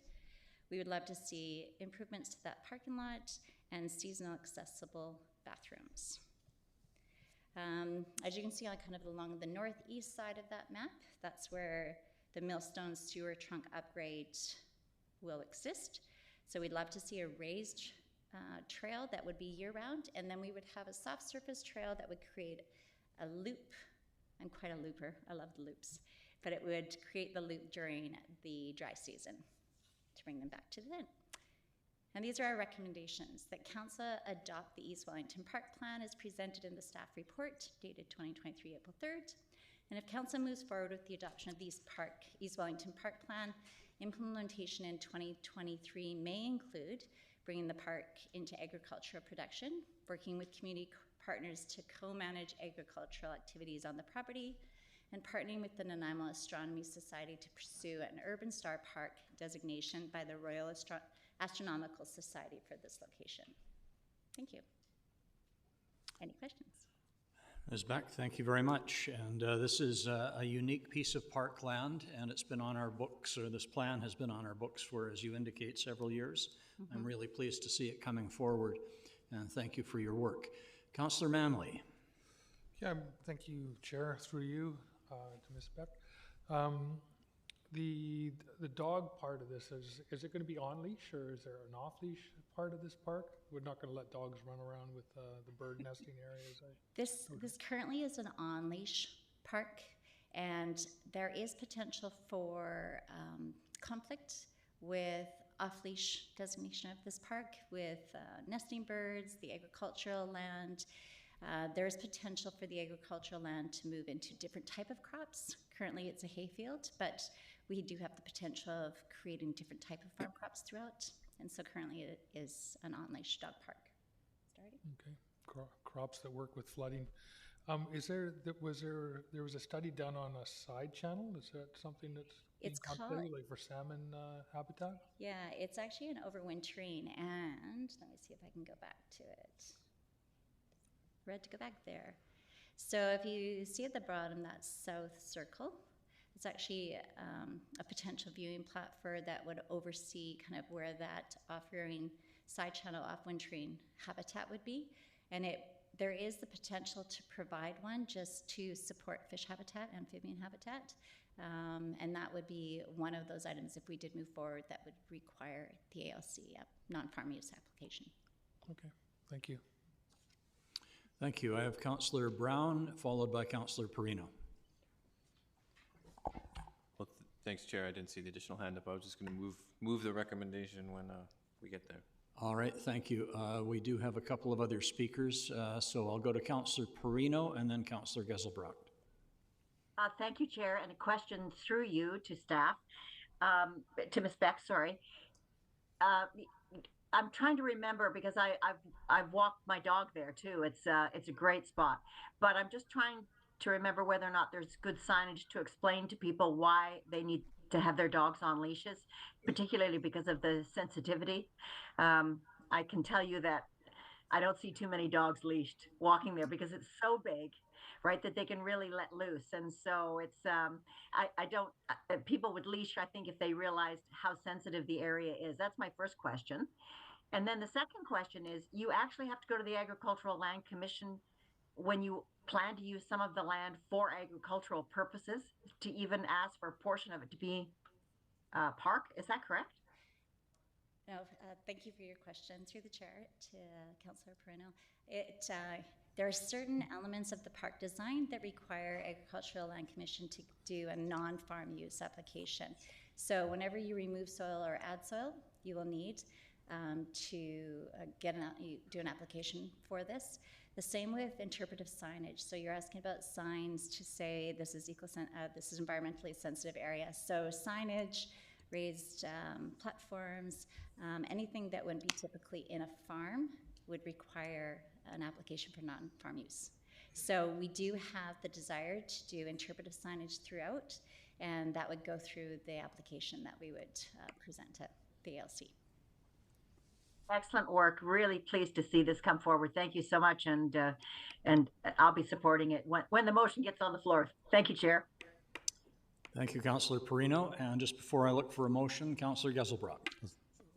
Speaker 17: We would love to see improvements to that parking lot and seasonal accessible bathrooms. As you can see on kind of along the northeast side of that map, that's where the Millstone sewer trunk upgrade will exist. So we'd love to see a raised trail that would be year-round, and then we would have a soft surface trail that would create a loop. I'm quite a looper, I love the loops, but it would create the loop during the dry season to bring them back to the end. And these are our recommendations: that Council adopt the East Wellington Park Plan as presented in the staff report dated 2023 April 3rd. And if Council moves forward with the adoption of the East Wellington Park Plan, implementation in 2023 may include bringing the park into agricultural production, working with community partners to co-manage agricultural activities on the property, and partnering with the Nanaimo Astronomy Society to pursue an Urban Star Park designation by the Royal Astronomical Society for this location. Thank you. Any questions?
Speaker 1: Ms. Beck, thank you very much. And this is a unique piece of parkland, and it's been on our books, or this plan has been on our books for, as you indicate, several years. I'm really pleased to see it coming forward, and thank you for your work. Councillor Manley.
Speaker 15: Yeah, thank you, Chair, through you to Ms. Beck. The dog part of this, is it going to be on leash, or is there an off leash part of this park? We're not going to let dogs run around with the bird nesting areas.
Speaker 17: This currently is an on leash park, and there is potential for conflict with off leash designation of this park with nesting birds, the agricultural land. There's potential for the agricultural land to move into different type of crops. Currently it's a hayfield, but we do have the potential of creating different type of farm crops throughout. And so currently it is an on-leash dog park. Starting.
Speaker 15: Okay, crops that work with flooding. There was a study done on a side channel? Is that something that's
Speaker 17: it's called,
Speaker 15: like for salmon habitat?
Speaker 17: Yeah, it's actually an overwintering, and let me see if I can go back to it. Red to go back there. So if you see at the bottom that south circle, it's actually a potential viewing platform that would oversee kind of where that off-rearing side channel off-wintering habitat would be. And there is the potential to provide one just to support fish habitat, amphibian habitat. And that would be one of those items, if we did move forward, that would require the ALC non-farm use application.
Speaker 15: Okay, thank you.
Speaker 1: Thank you. I have Councillor Brown, followed by Councillor Perino.
Speaker 18: Well, thanks, Chair. I didn't see the additional hand up. I was just going to move the recommendation when we get there.
Speaker 1: All right, thank you. We do have a couple of other speakers, so I'll go to Councillor Perino and then Councillor Geselbrecht.
Speaker 6: Thank you, Chair, and a question through you to staff, to Ms. Beck, sorry. I'm trying to remember because I've walked my dog there too. It's a great spot, but I'm just trying to remember whether or not there's good signage to explain to people why they need to have their dogs on leashes, particularly because of the sensitivity. I can tell you that I don't see too many dogs leashed walking there because it's so big, right, that they can really let loose. And so it's, people would leash, I think, if they realized how sensitive the area is. That's my first question. And then the second question is, you actually have to go to the Agricultural Land Commission when you plan to use some of the land for agricultural purposes to even ask for a portion of it to be park. Is that correct?
Speaker 17: No, thank you for your question through the chair to Councillor Perino. There are certain elements of the park design that require Agricultural Land Commission to do a non-farm use application. So whenever you remove soil or add soil, you will need to do an application for this. The same with interpretive signage. So you're asking about signs to say this is this is environmentally sensitive area. So signage, raised platforms, anything that wouldn't be typically in a farm would require an application for non-farm use. So we do have the desire to do interpretive signage throughout, and that would go through the application that we would present to the ALC.
Speaker 6: Excellent work. Really pleased to see this come forward. Thank you so much, and I'll be supporting it when the motion gets on the floor. Thank you, Chair.
Speaker 1: Thank you, Councillor Perino. And just before I look for a motion, Councillor Geselbrecht.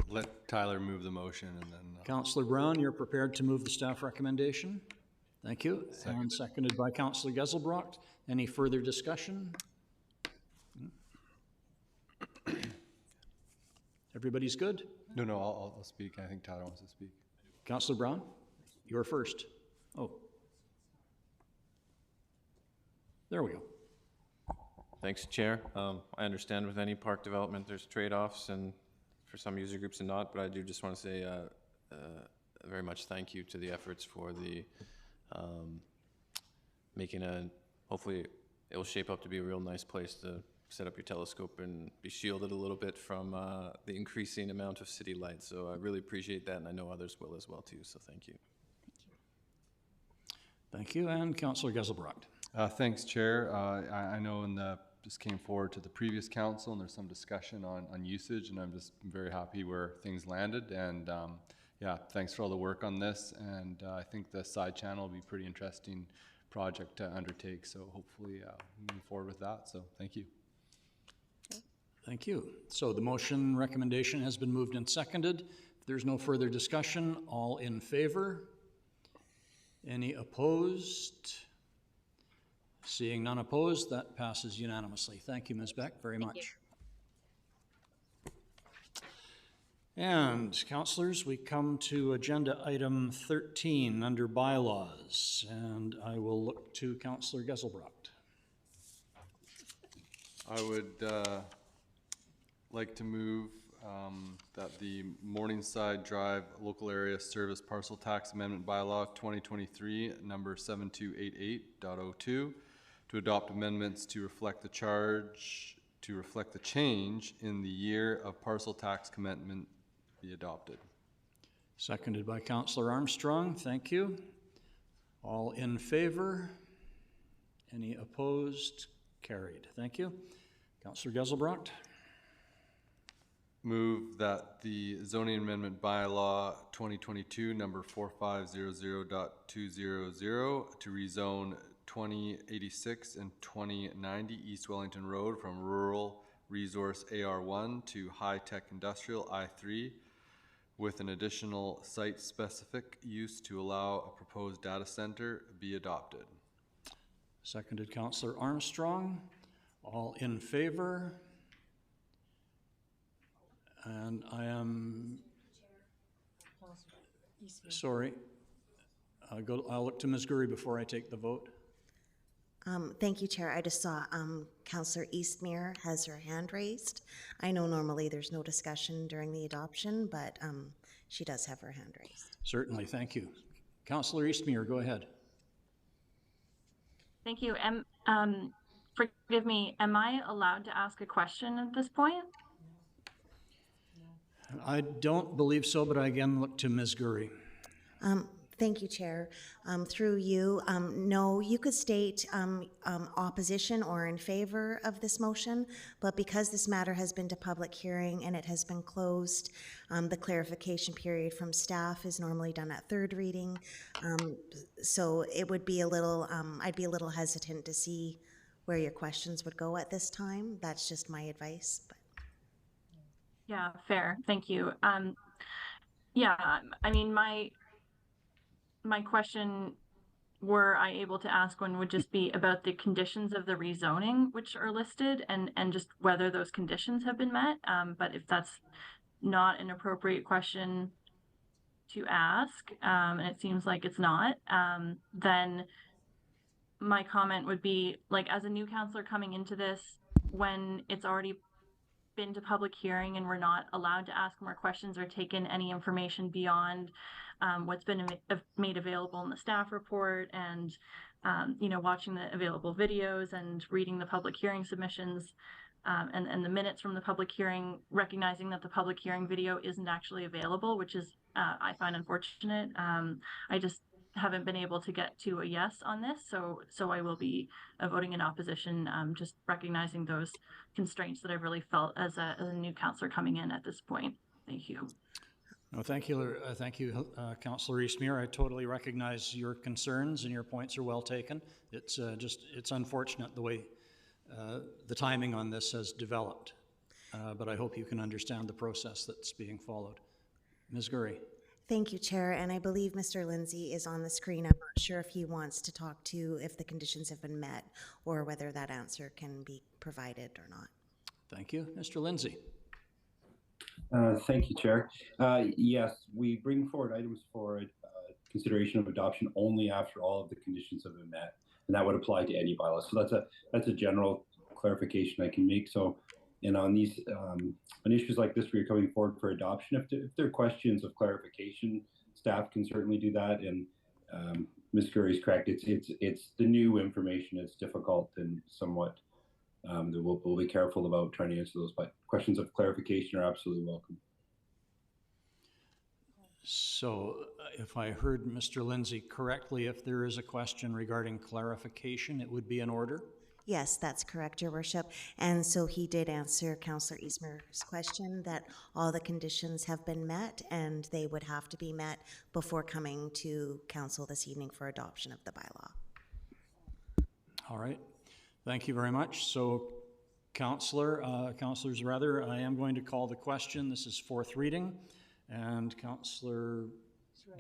Speaker 5: let Tyler move the motion and then.
Speaker 1: Councillor Brown, you're prepared to move the staff recommendation? Thank you. And seconded by Councillor Geselbrecht. Any further discussion? Everybody's good?
Speaker 5: No, I'll speak. I think Tyler wants to speak.
Speaker 1: Councillor Brown, you're first. Oh. There we go.
Speaker 18: Thanks, Chair. I understand with any park development, there's trade-offs and for some user groups and not, but I do just want to say very much thank you to the efforts for the making hopefully it will shape up to be a real nice place to set up your telescope and be shielded a little bit from the increasing amount of city lights. So I really appreciate that, and I know others will as well too, so thank you.
Speaker 1: Thank you, and Councillor Geselbrecht.
Speaker 5: Thanks, Chair. I know this came forward to the previous council, and there's some discussion on usage, and I'm just very happy where things landed. And yeah, thanks for all the work on this. And I think the side channel will be a pretty interesting project to undertake. So hopefully move forward with that. So thank you.
Speaker 1: Thank you. So the motion recommendation has been moved and seconded. If there's no further discussion, all in favor? Any opposed? Seeing none opposed, that passes unanimously. Thank you, Ms. Beck, very much. And councillors, we come to agenda item 13 under bylaws, and I will look to Councillor Geselbrecht.
Speaker 5: I would like to move that the Morningside Drive Local Area Service Parcel Tax Amendment Bylaw 2023, number 7288.02, to adopt amendments to reflect the change in the year of parcel tax commencement be adopted.
Speaker 1: Seconded by Councillor Armstrong. Thank you. All in favor? Any opposed? Carried. Thank you. Councillor Geselbrecht.
Speaker 5: Move that the zoning amendment bylaw 2022 number 4500.200 to rezone 2086 and 2090 East Wellington Road from rural resource AR1 to high-tech industrial I3 with an additional site-specific use to allow a proposed data center be adopted.
Speaker 1: Seconded Councillor Armstrong. All in favor? And I am sorry. I'll look to Ms. Gurry before I take the vote.
Speaker 2: Thank you, Chair. I just saw Councillor Eastmere has her hand raised. I know normally there's no discussion during the adoption, but she does have her hand raised.
Speaker 1: Certainly, thank you. Councillor Eastmere, go ahead.
Speaker 16: Thank you. Forgive me, am I allowed to ask a question at this point?
Speaker 1: I don't believe so, but I again look to Ms. Gurry.
Speaker 2: Thank you, Chair. Through you, no, you could state opposition or in favor of this motion, but because this matter has been to public hearing and it has been closed, the clarification period from staff is normally done at third reading. So it would be a little, I'd be a little hesitant to see where your questions would go at this time. That's just my advice. But.
Speaker 16: Yeah, fair. Thank you. Yeah, I mean, my question, were I able to ask one, would just be about the conditions of the rezoning which are listed and just whether those conditions have been met. But if that's not an appropriate question to ask, and it seems like it's not, then my comment would be, like, as a new councillor coming into this, when it's already been to public hearing and we're not allowed to ask more questions or take in any information beyond what's been made available in the staff report and you know, watching the available videos and reading the public hearing submissions and the minutes from the public hearing, recognizing that the public hearing video isn't actually available, which is I find unfortunate. I just haven't been able to get to a yes on this, so I will be voting in opposition, just recognizing those constraints that I've really felt as a new councillor coming in at this point. Thank you.
Speaker 1: No, thank you, Councillor Eastmere. I totally recognize your concerns and your points are well taken. It's it's unfortunate the way the timing on this has developed, but I hope you can understand the process that's being followed. Ms. Gurry.
Speaker 2: Thank you, Chair, and I believe Mr. Lindsay is on the screen. I'm not sure if he wants to talk to if the conditions have been met or whether that answer can be provided or not.
Speaker 1: Thank you. Mr. Lindsay.
Speaker 19: Thank you, Chair. Yes, we bring forward items for consideration of adoption only after all of the conditions have been met, and that would apply to any bylaws. So that's a general clarification I can make. So, and on these on issues like this, where you're coming forward for adoption, if there are questions of clarification, staff can certainly do that. And Ms. Curry is correct. It's the new information. It's difficult and somewhat. We'll be careful about trying to answer those, but questions of clarification are absolutely welcome.
Speaker 1: So if I heard Mr. Lindsay correctly, if there is a question regarding clarification, it would be in order?
Speaker 2: Yes, that's correct, Your Worship. And so he did answer Councillor Eastmer's question that all the conditions have been met and they would have to be met before coming to council this evening for adoption of the bylaw.
Speaker 1: All right. Thank you very much. So, councillors, I am going to call the question. This is fourth reading, and Councillor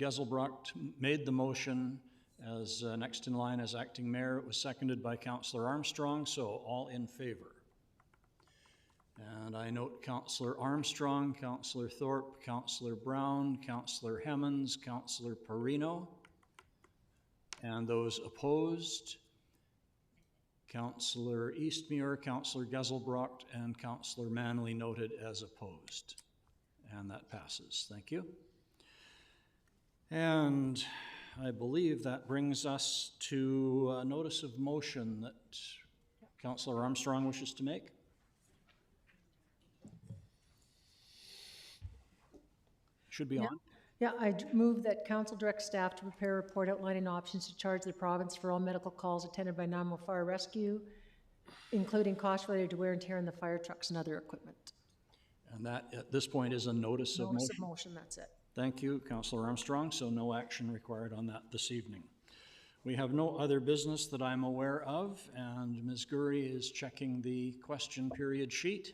Speaker 1: Geselbrecht made the motion as next in line as acting mayor. It was seconded by Councillor Armstrong, so all in favor. And I note Councillor Armstrong, Councillor Thorpe, Councillor Brown, Councillor Hemmons, Councillor Perino, and those opposed, Councillor Eastmuir, Councillor Geselbrecht, and Councillor Manley noted as opposed. And that passes. Thank you. And I believe that brings us to a notice of motion that Councillor Armstrong wishes to make. Should be on.
Speaker 14: Yeah, I move that council direct staff to prepare a report outlining options to charge the province for all medical calls attended by Nanaimo Fire Rescue, including costs related to wear and tear on the fire trucks and other equipment.
Speaker 1: And that, at this point, is a notice of motion.
Speaker 14: Notice of motion, that's it.
Speaker 1: Thank you, Councillor Armstrong, so no action required on that this evening. We have no other business that I'm aware of, and Ms. Gurry is checking the question period sheet.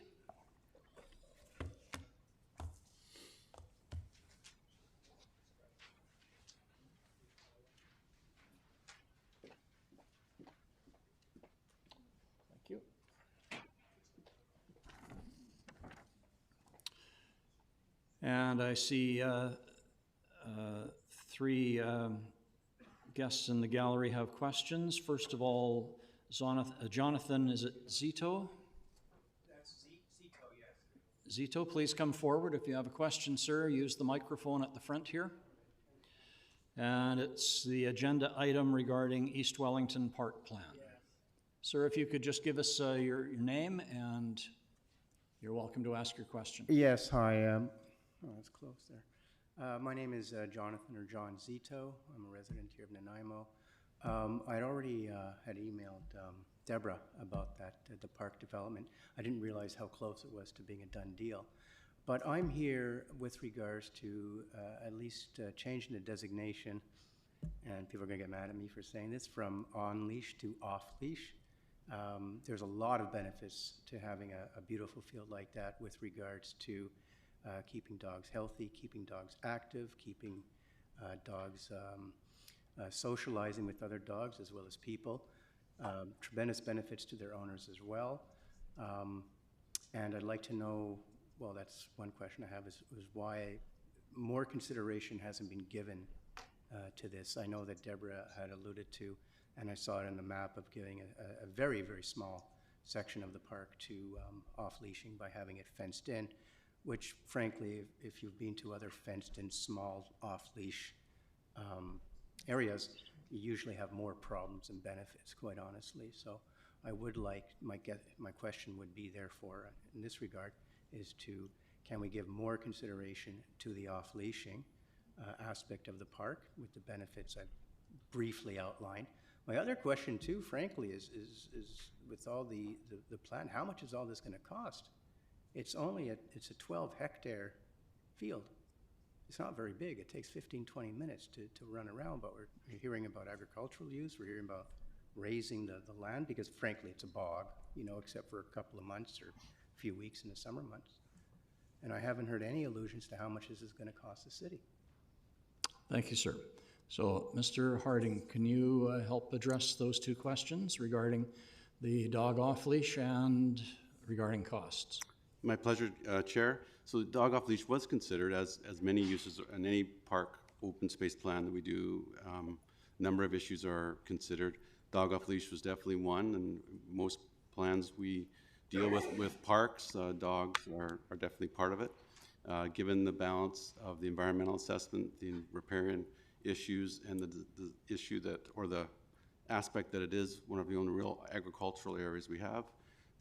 Speaker 1: And I see three guests in the gallery have questions. First of all, Jonathan, is it Zito?
Speaker 20: That's Zito, yes.
Speaker 1: Zito, please come forward if you have a question, sir. Use the microphone at the front here. And it's the agenda item regarding East Wellington Park Plan. Yes. Sir, if you could just give us your name, and you're welcome to ask your question.
Speaker 20: Yes, hi. Oh, it's close there. My name is Jonathan or John Zito. I'm a resident here of Nanaimo. I'd already had emailed Deborah about that, the park development. I didn't realize how close it was to being a done deal. But I'm here with regards to at least changing the designation, and people are going to get mad at me for saying this, from on-leash to off-leash. There's a lot of benefits to having a beautiful field like that with regards to keeping dogs healthy, keeping dogs active, keeping dogs socializing with other dogs as well as people. Tremendous benefits to their owners as well. And I'd like to know, well, that's one question I have, is why more consideration hasn't been given to this. I know that Deborah had alluded to, and I saw it in the map, of giving a very, very small section of the park to off-leashing by having it fenced in, which frankly, if you've been to other fenced-in small off-leash areas, you usually have more problems than benefits, quite honestly. So I would like, my question would be therefore, in this regard, is to, can we give more consideration to the off-leashing aspect of the park with the benefits I briefly outlined? My other question too, frankly, is with all the plan, how much is all this going to cost? It's a 12-hectare field. It's not very big. It takes 15, 20 minutes to run around, but we're hearing about agricultural use. We're hearing about raising the land, because frankly, it's a bog, you know, except for a couple of months or a few weeks in the summer months. And I haven't heard any allusions to how much this is going to cost the city.
Speaker 1: Thank you, sir. So, Mr. Harding, can you help address those two questions regarding the dog off-leash and regarding costs?
Speaker 7: My pleasure, Chair. So the dog off-leash was considered, as many uses in any park open space plan that we do, a number of issues are considered. Dog off-leash was definitely one, and most plans we deal with parks, dogs are definitely part of it. Given the balance of the environmental assessment, the riparian issues, and the issue that, or the aspect that it is one of the only real agricultural areas we have,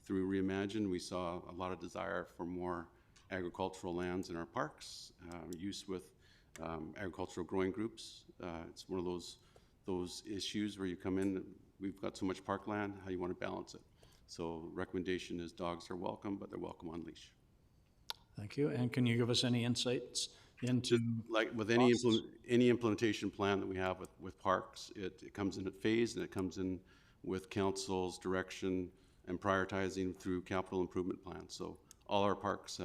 Speaker 7: through Reimagine, we saw a lot of desire for more agricultural lands in our parks, use with agricultural growing groups. It's one of those issues where you come in, we've got so much parkland, how you want to balance it. So recommendation is dogs are welcome, but they're welcome on leash.
Speaker 1: Thank you. And can you give us any insights into
Speaker 7: like with any implementation plan that we have with parks, it comes in at phase, and it comes in with council's direction and prioritizing through capital improvement plans. So all our parks,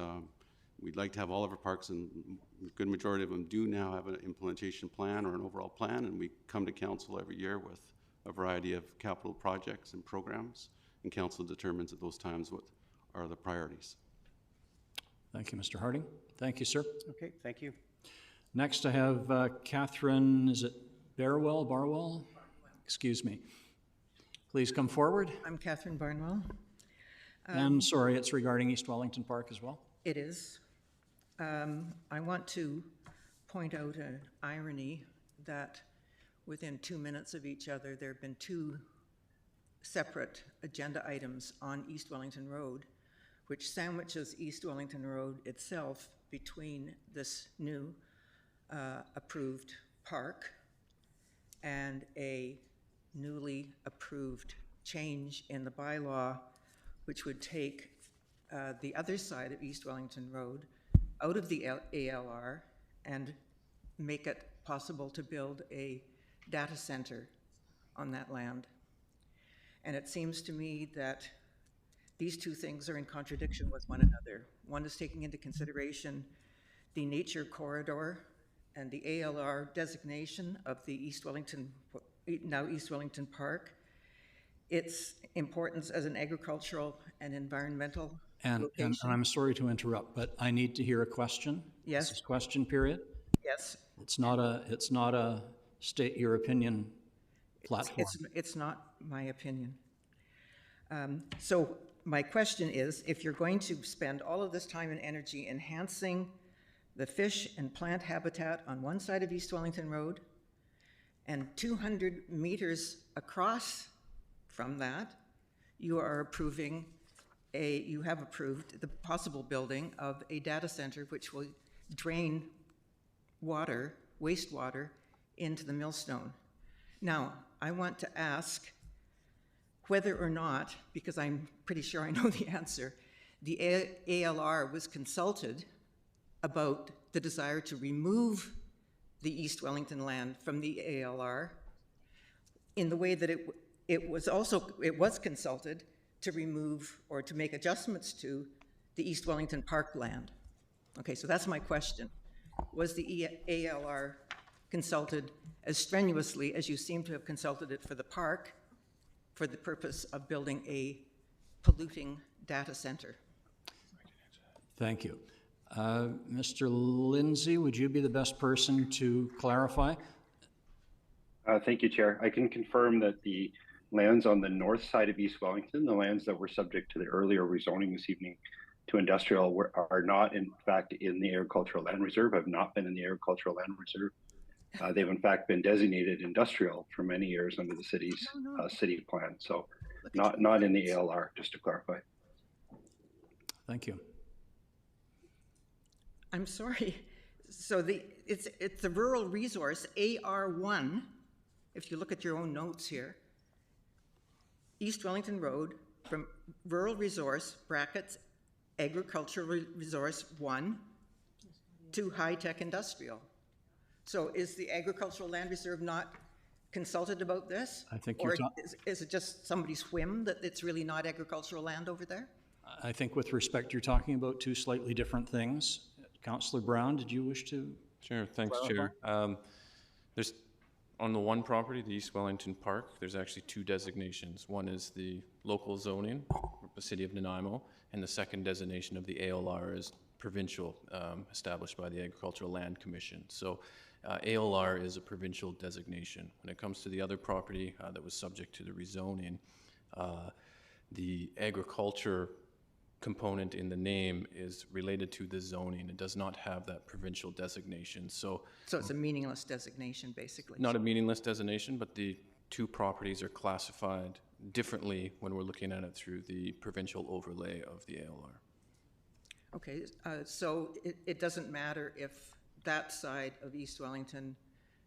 Speaker 7: we'd like to have all of our parks, and a good majority of them do now have an implementation plan or an overall plan, and we come to council every year with a variety of capital projects and programs, and council determines at those times what are the priorities.
Speaker 1: Thank you, Mr. Harding. Thank you, sir.
Speaker 20: Okay, thank you.
Speaker 1: Next, I have Catherine, is it Barwell? Excuse me. Please come forward.
Speaker 21: I'm Catherine Barnwell.
Speaker 1: And sorry, it's regarding East Wellington Park as well?
Speaker 21: It is. I want to point out an irony that within 2 minutes of each other, there have been two separate agenda items on East Wellington Road, which sandwiches East Wellington Road itself between this new approved park and a newly approved change in the bylaw, which would take the other side of East Wellington Road out of the ALR and make it possible to build a data center on that land. And it seems to me that these two things are in contradiction with one another. One is taking into consideration the nature corridor and the ALR designation of the now East Wellington Park, its importance as an agricultural and environmental location.
Speaker 1: And I'm sorry to interrupt, but I need to hear a question.
Speaker 21: Yes.
Speaker 1: This is question period.
Speaker 21: Yes.
Speaker 1: It's not a state your opinion platform.
Speaker 21: It's not my opinion. So my question is, if you're going to spend all of this time and energy enhancing the fish and plant habitat on one side of East Wellington Road, and 200 meters across from that, you have approved the possible building of a data center which will drain wastewater into the Millstone. Now, I want to ask whether or not, because I'm pretty sure I know the answer, the ALR was consulted about the desire to remove the East Wellington land from the ALR in the way that it was consulted to remove or to make adjustments to the East Wellington Park land. Okay, so that's my question. Was the ALR consulted as strenuously as you seem to have consulted it for the park for the purpose of building a polluting data center?
Speaker 1: Thank you. Mr. Lindsay, would you be the best person to clarify?
Speaker 8: Thank you, Chair. I can confirm that the lands on the north side of East Wellington, the lands that were subject to the earlier rezoning this evening to industrial, are not in fact in the agricultural land reserve, have not been in the agricultural land reserve. They've in fact been designated industrial for many years under the city's city plan. So not in the ALR, just to clarify.
Speaker 1: Thank you.
Speaker 21: I'm sorry. So it's the rural resource, AR1, if you look at your own notes here, East Wellington Road from rural resource, brackets, agricultural resource 1 to high-tech industrial. So is the agricultural land reserve not consulted about this?
Speaker 1: I think
Speaker 21: or is it just somebody's whim that it's really not agricultural land over there?
Speaker 1: I think with respect, you're talking about two slightly different things. Councillor Brown, did you wish to?
Speaker 18: Sure, thanks,
Speaker 1: clarify?
Speaker 18: Chair. There's, on the one property, the East Wellington Park, there's actually two designations. One is the local zoning, the City of Nanaimo, and the second designation of the ALR is provincial, established by the Agricultural Land Commission. So ALR is a provincial designation. When it comes to the other property that was subject to the rezoning, the agriculture component in the name is related to the zoning. It does not have that provincial designation. So
Speaker 21: it's a meaningless designation, basically.
Speaker 18: not a meaningless designation, but the two properties are classified differently when we're looking at it through the provincial overlay of the ALR.
Speaker 21: Okay, so it doesn't matter if that side of East Wellington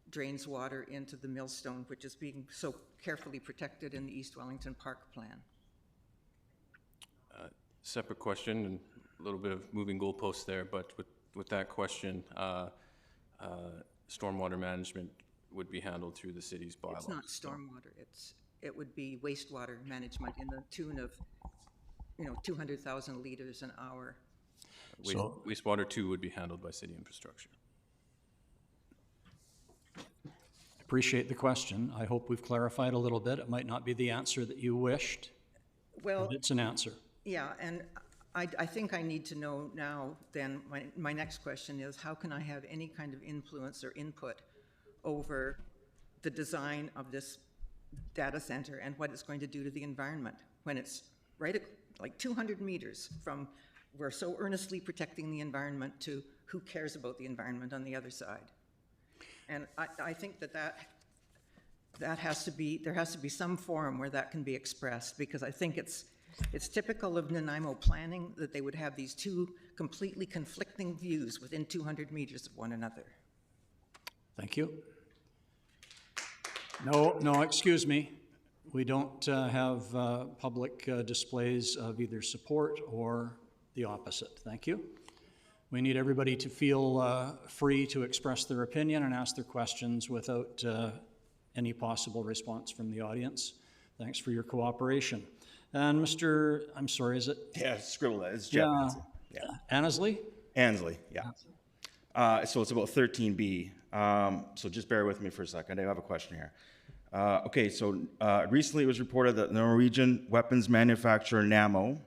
Speaker 21: drains water into the millstone, which is being so carefully protected in the East Wellington Park Plan.
Speaker 18: Separate question and a little bit of moving goalposts there, but with that question, stormwater management would be handled through the city's bylaws.
Speaker 21: It's not stormwater, it would be wastewater management in the tune of, 200,000 liters an hour.
Speaker 18: Wastewater 2 would be handled by city infrastructure.
Speaker 1: Appreciate the question. I hope we've clarified a little bit. It might not be the answer that you wished,
Speaker 21: Well,
Speaker 1: but it's an answer.
Speaker 21: yeah, and I think I need to know now, then, my next question is, how can I have any kind of influence or input over the design of this data center and what it's going to do to the environment when it's right at like 200 meters from we're so earnestly protecting the environment to who cares about the environment on the other side? And I think that has to be, there has to be some forum where that can be expressed, because I think it's typical of Nanaimo planning that they would have these two completely conflicting views within 200 meters of one another.
Speaker 1: Thank you. No, excuse me. We don't have public displays of either support or the opposite. Thank you. We need everybody to feel free to express their opinion and ask their questions without any possible response from the audience. Thanks for your cooperation. And Mr., I'm sorry, is it?
Speaker 3: Yeah, scribble that. It's Jeff.
Speaker 1: Yeah. Annesley?
Speaker 3: Annesley, yeah. So it's about 13B. So just bear with me for a second. I have a question here. Okay, so recently it was reported that the Norwegian weapons manufacturer Nammo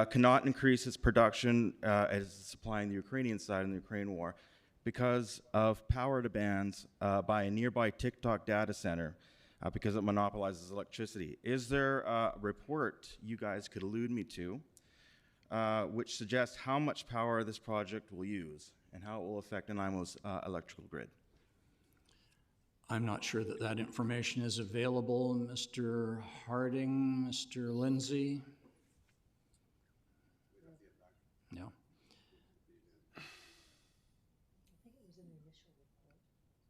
Speaker 3: cannot increase its production as supplying the Ukrainian side in the Ukraine war because of power demands by a nearby TikTok data center because it monopolizes electricity. Is there a report you guys could allude me to which suggests how much power this project will use and how it will affect Nanaimo's electrical grid?
Speaker 1: I'm not sure that that information is available. Mr. Harding, Mr. Lindsay? No.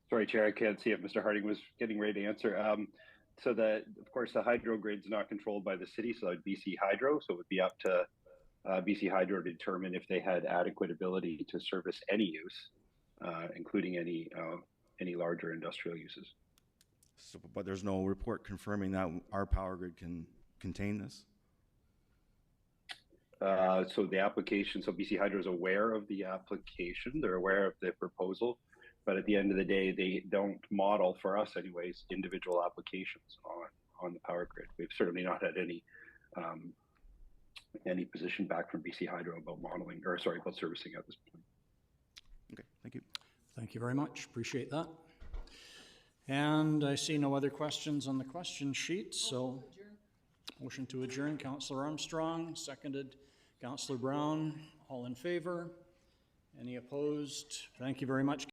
Speaker 8: Sorry, Chair, I can't see if Mr. Harding was getting ready to answer. So of course, the hydro grid's not controlled by the city, so it'd BC Hydro, so it would be up to BC Hydro to determine if they had adequate ability to service any use, including any larger industrial uses.
Speaker 3: So, but there's no report confirming that our power grid can contain this?
Speaker 8: So the application, so BC Hydro is aware of the application, they're aware of the proposal, but at the end of the day, they don't model, for us anyways, individual applications on the power grid. We've certainly not had any position back from BC Hydro about modeling, or sorry, about servicing at this point.
Speaker 3: Okay, thank you.
Speaker 1: Thank you very much. Appreciate that. And I see no other questions on the question sheet, so motion to adjourn. Councillor Armstrong, seconded Councillor Brown. All in favor? Any opposed? Thank you very much.